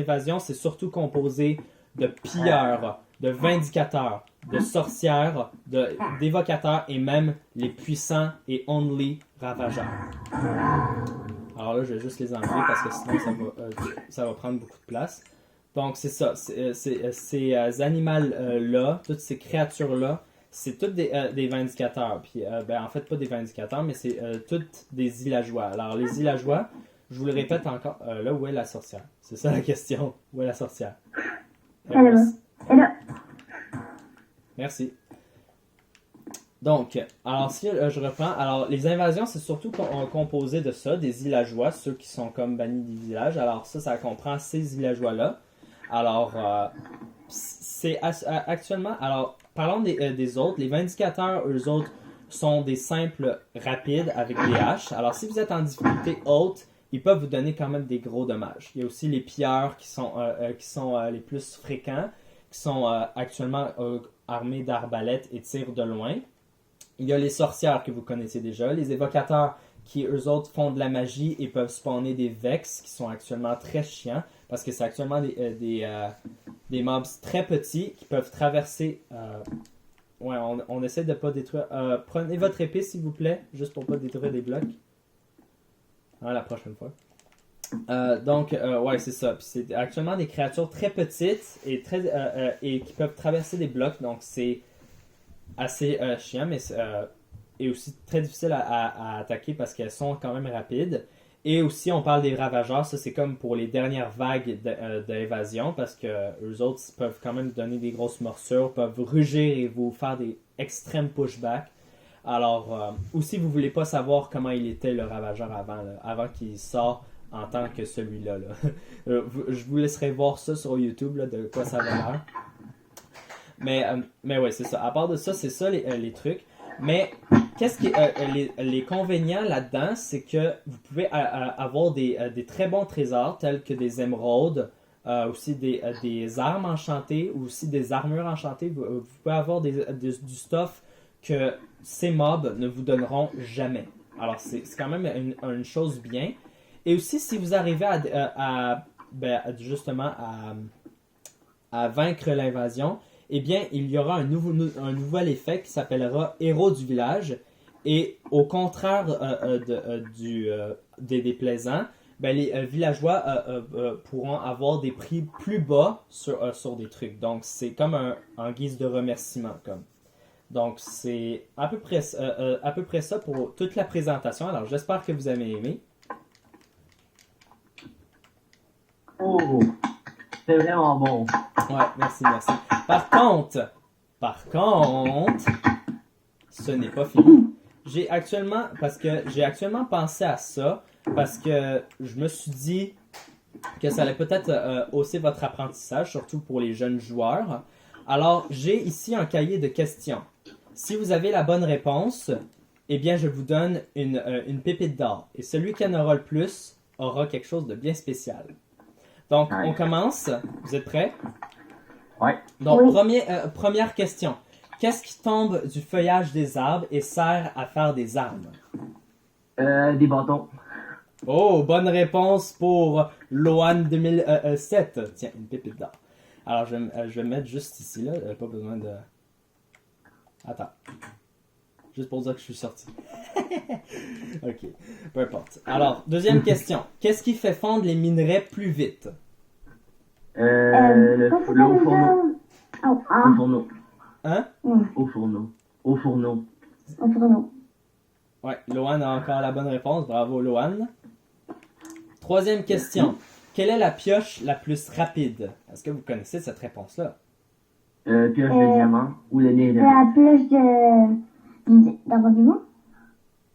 invasions, c'est surtout composé de pilleurs, de vindicateurs, de sorcières, d'évocateurs et même les puissants et only ravageurs. Alors là, je vais juste les enlever parce que sinon ça va prendre beaucoup de place. Donc c'est ça, ces animaux-là, toutes ces créatures-là, c'est toutes des vindicateurs. Puis en fait, pas des vindicateurs, mais c'est toutes des villageois. Alors les villageois, je vous le répète encore, là, où est la sorcière? C'est ça la question. Où est la sorcière? Merci. Donc, alors si je reprends, alors les invasions, c'est surtout composé de ça, des villageois, ceux qui sont comme bannis des villages. Alors ça comprend ces villageois-là. Alors, c'est actuellement, alors parlons des autres. Les vindicateurs, eux autres, sont des simples rapides avec des haches. Alors si vous êtes en difficulté haute, ils peuvent vous donner quand même des gros dommages. Il y a aussi les pilleurs qui sont les plus fréquents, qui sont actuellement armés d'arbalètes et tirent de loin. Il y a les sorcières que vous connaissez déjà, les évocateurs qui, eux autres, font de la magie et peuvent spawner des vex qui sont actuellement très chiants parce que c'est actuellement des mobs très petits qui peuvent traverser... on essaie de ne pas détruire... prenez votre épée, s'il vous plaît, juste pour ne pas détruire des blocs. La prochaine fois. C'est ça. Puis c'est actuellement des créatures très petites et qui peuvent traverser des blocs, donc c'est assez chiant, mais et aussi très difficile à attaquer parce qu'elles sont quand même rapides. Et aussi, on parle des ravageurs, ça c'est comme pour les dernières vagues d'invasion, parce que eux autres peuvent quand même donner des grosses morsures, peuvent rugir et vous faire des extrêmes pushbacks. Alors, ou si vous voulez pas savoir comment il était le ravageur avant qu'il sorte en tant que celui-là. Je vous laisserai voir ça sur YouTube, là, de quoi ça va l'air. Mais ouais, c'est ça. À part de ça, c'est ça les trucs. Mais qu'est-ce qui les convénients là-dedans, c'est que vous pouvez avoir des très bons trésors tels que des émeraudes, aussi des armes enchantées, ou aussi des armures enchantées. Vous pouvez avoir du stuff que ces mobs ne vous donneront jamais. Alors c'est quand même une chose bien. Et aussi, si vous arrivez justement à vaincre l'invasion, eh bien, il y aura un nouvel effet qui s'appellera Héros du village. Et au contraire des déplaisants, les villageois pourront avoir des prix plus bas sur des trucs. Donc, c'est comme en guise de remerciement. Donc, c'est à peu près ça pour toute la présentation. Alors, j'espère que vous avez aimé. Oh, c'est vraiment bon. Ouais, merci. Par contre, ce n'est pas fini. J'ai actuellement pensé à ça, parce que je me suis dit que ça allait peut-être hausser votre apprentissage, surtout pour les jeunes joueurs. Alors, j'ai ici un cahier de questions. Si vous avez la bonne réponse, eh bien, je vous donne une pépite d'or. Et celui qui en aura le plus aura quelque chose de bien spécial. Donc, on commence. Vous êtes prêts? Ouais. Donc, première question. Qu'est-ce qui tombe du feuillage des arbres et sert à faire des armes? Des bâtons. Oh, bonne réponse pour Loan 2007. Tiens, une pépite d'or. Alors, je vais me mettre juste ici, là. Pas besoin de... Attends. Juste pour dire que je suis sorti. Ok, peu importe. Alors, deuxième question. Qu'est-ce qui fait fondre les minerais plus vite? Le au fourneau. Oh, Au fourneau. Hein? Au fourneau. Au fourneau. au fourneau. Ouais, Lohan a encore la bonne réponse. Bravo, Lohan. Troisième question. Quelle est la pioche la plus rapide? Est-ce que vous connaissez cette réponse-là? Pioche de diamant ou le nez de La pioche d'argent vivant.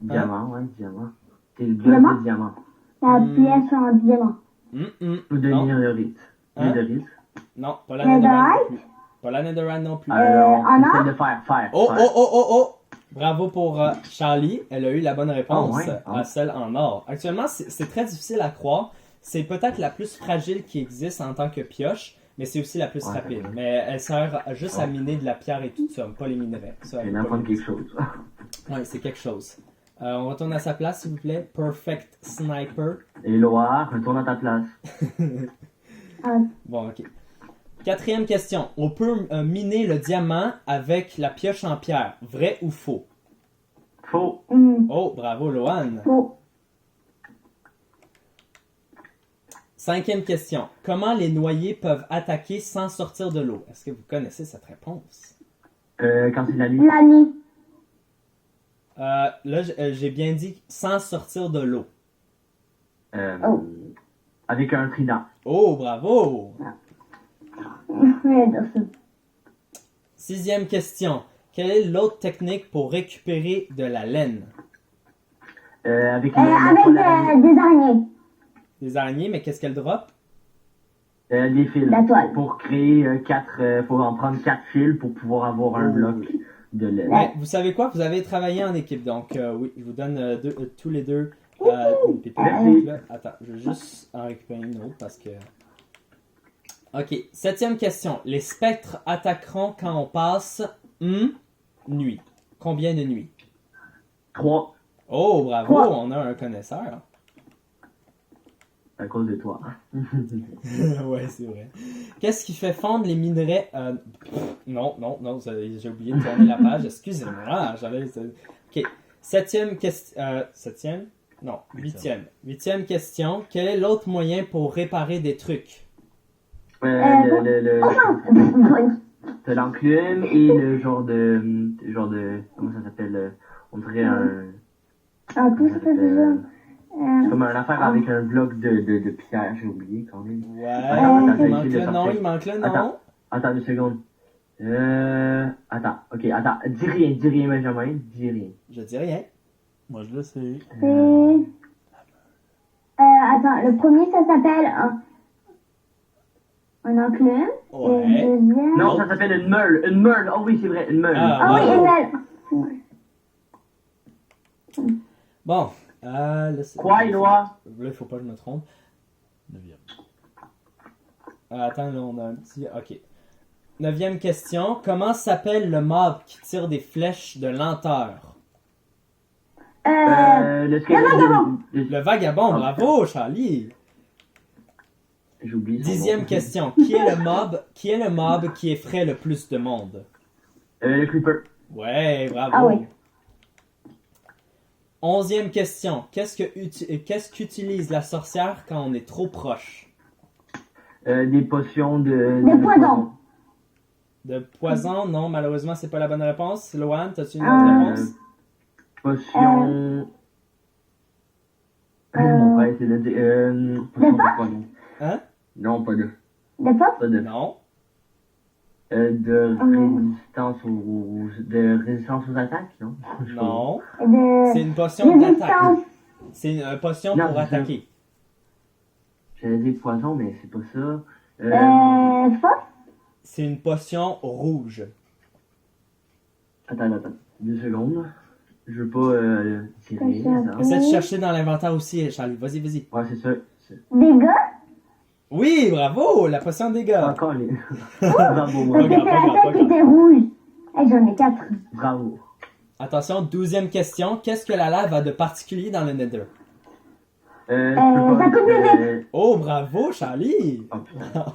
diamant, ouais, diamant. C'est le Diamant? bloc de diamant. La pioche en diamant. Ou de Non. netherite. Hein? Netherite. Non, pas la Netherite Netherite? non plus. Pas la Netherite non plus. Alors, en c'est or? celle de fer. Oh, fer. oh, oh, oh, oh! Bravo pour Charlie. Elle a eu la bonne réponse Oh, ouais. à celle en or. Actuellement, c'est très difficile à croire. C'est peut-être la plus fragile qui existe en tant que pioche, mais c'est aussi la plus Ouais, rapide. ouais. Mais elle sert juste à Ouais. miner de la pierre et tout ça, pas les minerais. Ça, Je elle vais est pas m'apprendre minerais. quelque chose. Ouais, c'est quelque chose. On retourne à sa place, s'il vous plaît. Perfect Sniper. Et Loire, retourne à ta place. Bon, ok. Quatrième question. On peut miner le diamant avec la pioche en pierre. Vrai ou faux? Faux. Oh, bravo, Lohan. Faux. Cinquième question. Comment les noyés peuvent attaquer sans sortir de l'eau? Est-ce que vous connaissez cette réponse? Quand c'est la nuit. La nuit. Là, j'ai bien dit sans sortir de l'eau. Oh. Avec un trident. Oh, bravo! J'adore ça. Sixième question. Quelle est l'autre technique pour récupérer de la laine? Avec Avec des araignées. Des araignées, mais qu'est-ce qu'elles drop? des fils. La toile. Pour créer faut en prendre 4 fils pour pouvoir avoir un bloc de laine. Ouais, vous savez quoi? Vous avez travaillé en équipe, donc oui, je vous donne tous les deux une pépite. Merci. Là, attends, je vais juste en récupérer une autre parce que... Ok, septième question. Les spectres attaqueront quand on passe nuit. Combien de nuits? 3. Oh, bravo, Trois. on a un connaisseur. À cause de toi. Ouais, c'est vrai. Qu'est-ce qui fait fondre les minerais... non, j'ai oublié de tourner la page. Excusez-moi, j'avais... Ok, septième question... septième? Non, huitième. Huitième question. Quel est l'autre moyen pour réparer des trucs? C'est l'enclume et le genre de comment ça s'appelle, on dirait un Tout ça, c'est ça. c'est comme une affaire avec un bloc de pierre, j'ai oublié quand même. Ouais, Attends, il manque j'ai le essayé de nom, sortir. il manque le nom. Attends 2 secondes. Attends, dis rien Benjamin, dis rien. Je dis rien. Moi, je le sais. C'est... attends, le premier, ça s'appelle un enclume. Et Ouais. le deuxième... Non, ça s'appelle une meule, oh oui c'est vrai, une meule. Ah, Ah oui, bravo. une meule. Bon. Là, c'est... Quoi, Éloi? Là, il faut pas que je me trompe. 9e. Attends, là, on a un petit... Ok. Neuvième question. Comment s'appelle le mob qui tire des flèches de lenteur? Le vagabond. Le vagabond, bravo, Charlie! J'oublie son Dixième nom. question. Qui est le mob qui effraie le plus de monde? Le creeper. Ouais, bravo. Ah oui. 11e question. Qu'est-ce qu'utilise la sorcière quand on est trop proche? Des potions de poisons. De poison? Non, malheureusement, c'est pas la bonne réponse. Lohan, t'as-tu une autre réponse? Potions... Mon frère, c'est de dire... potions de poison. Hein? Non, pas de... De force? Pas de... Non. De résistance aux attaques, non? Non. De... C'est une potion d'attaque. Résistance. C'est une potion Non, pour c'est ça. attaquer. J'allais dire poison, mais c'est pas ça. Force? C'est une potion rouge. Attends. 2 secondes. Je veux pas tirer ça. Essaie de chercher dans l'inventaire aussi, Charlie. Vas-y. Ouais, c'est ça. Dégâts? Oui, bravo! La potion de dégâts. Encore les... Bravo, Parce que c'est Regarde, la regarde, tête qui était rouge. J'en ai 4. Bravo. Attention, 12e question. Qu'est-ce que la lave a de particulier dans le Nether? Ça coupe le vite. Oh, bravo, Charlie! Oh putain.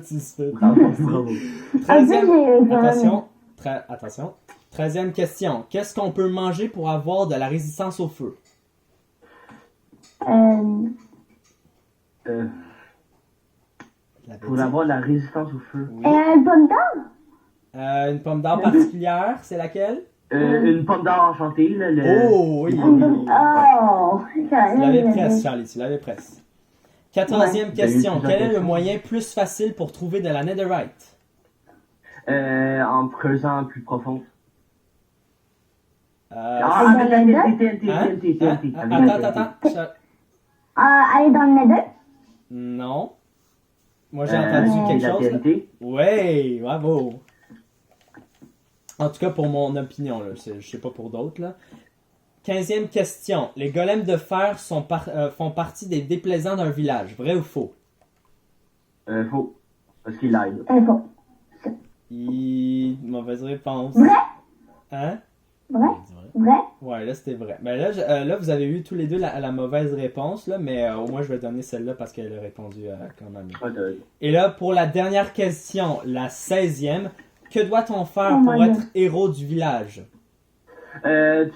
Tu se fais Bravo. 13e... En plus, j'ai- Attention. Attention. 13e question. Qu'est-ce qu'on peut manger pour avoir de la résistance au feu? Euh, Pour avoir la résistance au feu. Oui. une pomme d'or? Une pomme d'or particulière, c'est laquelle? Une pomme d'or enchantée, là. Oh, oui. Oh! Tu l'avais presque, Charlie, tu l'avais presque. 14e Ouais. question. T'as eu Quel est le plusieurs moyen plus facile pour trouver de la netherite? En creusant plus profond. Hein? TNT. Attends. Aller dans le nether? Non. Moi, j'ai entendu quelque la chose. là. TNT. Ouais, bravo. En tout cas, pour mon opinion, là. Je sais pas pour d'autres, là. 15e question. Les golems de fer font partie des déplaisants d'un village. Vrai ou faux? Faux. Parce qu'il l'aide. Faux. Mauvaise réponse. Vrai? Hein? Vrai? C'est vrai. Vrai? Ouais, là, c'était vrai. Mais là, vous avez eu tous les deux la mauvaise réponse, là, mais au moins, je vais donner celle-là parce qu'elle a répondu quand même. Et là, pour la dernière question, la 16e, que doit-on faire Oh pour my être God. héros du village? Hein?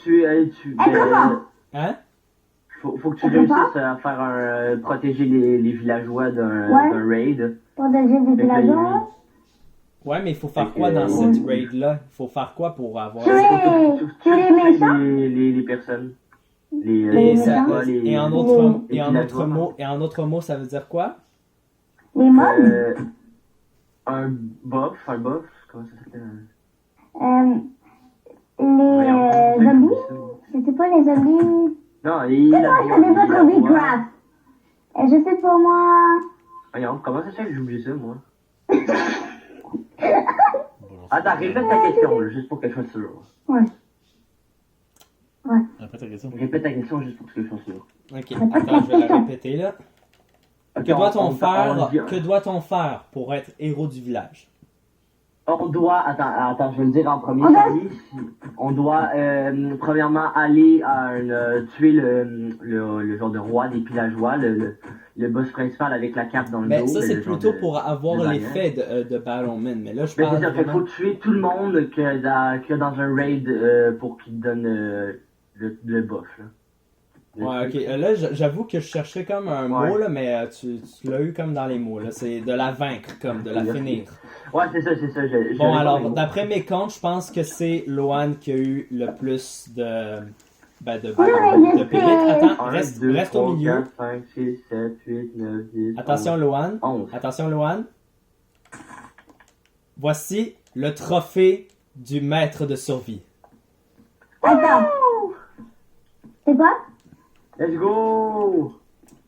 Faut que tu Attends. réussisses à faire protéger les villageois d'un Ouais. raid. Protéger des Fait que là, villageois? Ouais, mais il faut faire Fait quoi que, dans ouais. cette raid-là? Il faut faire quoi pour avoir... Tu les méchants? les personnes. Les Et, ça- villageois, les- et en les autre mot, ça veut dire quoi? Les mobs? un buff, comment ça s'appelle? Les zombies? C'était pas les zombies? Non, C'est toi, ça n'est pas zombie craft. Je sais pas moi. Voyons, comment ça se fait que j'ai oublié ça, moi? Bon, Attends, répète ta question, là, juste pour que je sois sûr. Ouais. Après ta question. Répète ta question juste pour que je sois sûr. Ok, attends, je vais la répéter là. Ok, Que doit-on faire? dit- Que doit-on faire pour être héros du village? On doit, attends, je vais le dire en premier, On doit- Charlie. On doit, premièrement, aller tuer le genre de roi des villageois, le boss principal avec la cape dans le Mais dos. ça, c'est le genre plutôt de- pour avoir de l'effet de Battleman. Mais là, je Mais parle c'est ça, fait qu'il vraiment... faut tuer tout le monde que dans un raid pour qu'il donne le buff, là. Ouais, ok. Là, j'avoue que je cherchais comme un Ouais. mot, là, mais tu l'as eu comme dans les mots. Là. C'est de la vaincre, comme de la finir. Ouais, c'est ça. Bon, alors, d'après mes comptes, je pense que c'est Loan qui a eu le plus de pérites. Attends, 1, reste 2, au 3, milieu. 4, 5, 6, 7, 8, 9, 10, Attention, Loan. 11. Attention, Loan. Voici le trophée du maître de survie. Attends. C'est quoi? Let's go!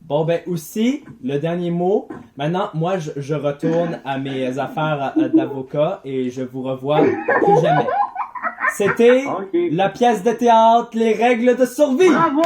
Bon, ben aussi, le dernier mot. Maintenant, moi, je retourne à mes affaires d'avocat et je vous revois plus jamais. C'était Ok. la pièce de théâtre, les règles de survie. Bravo!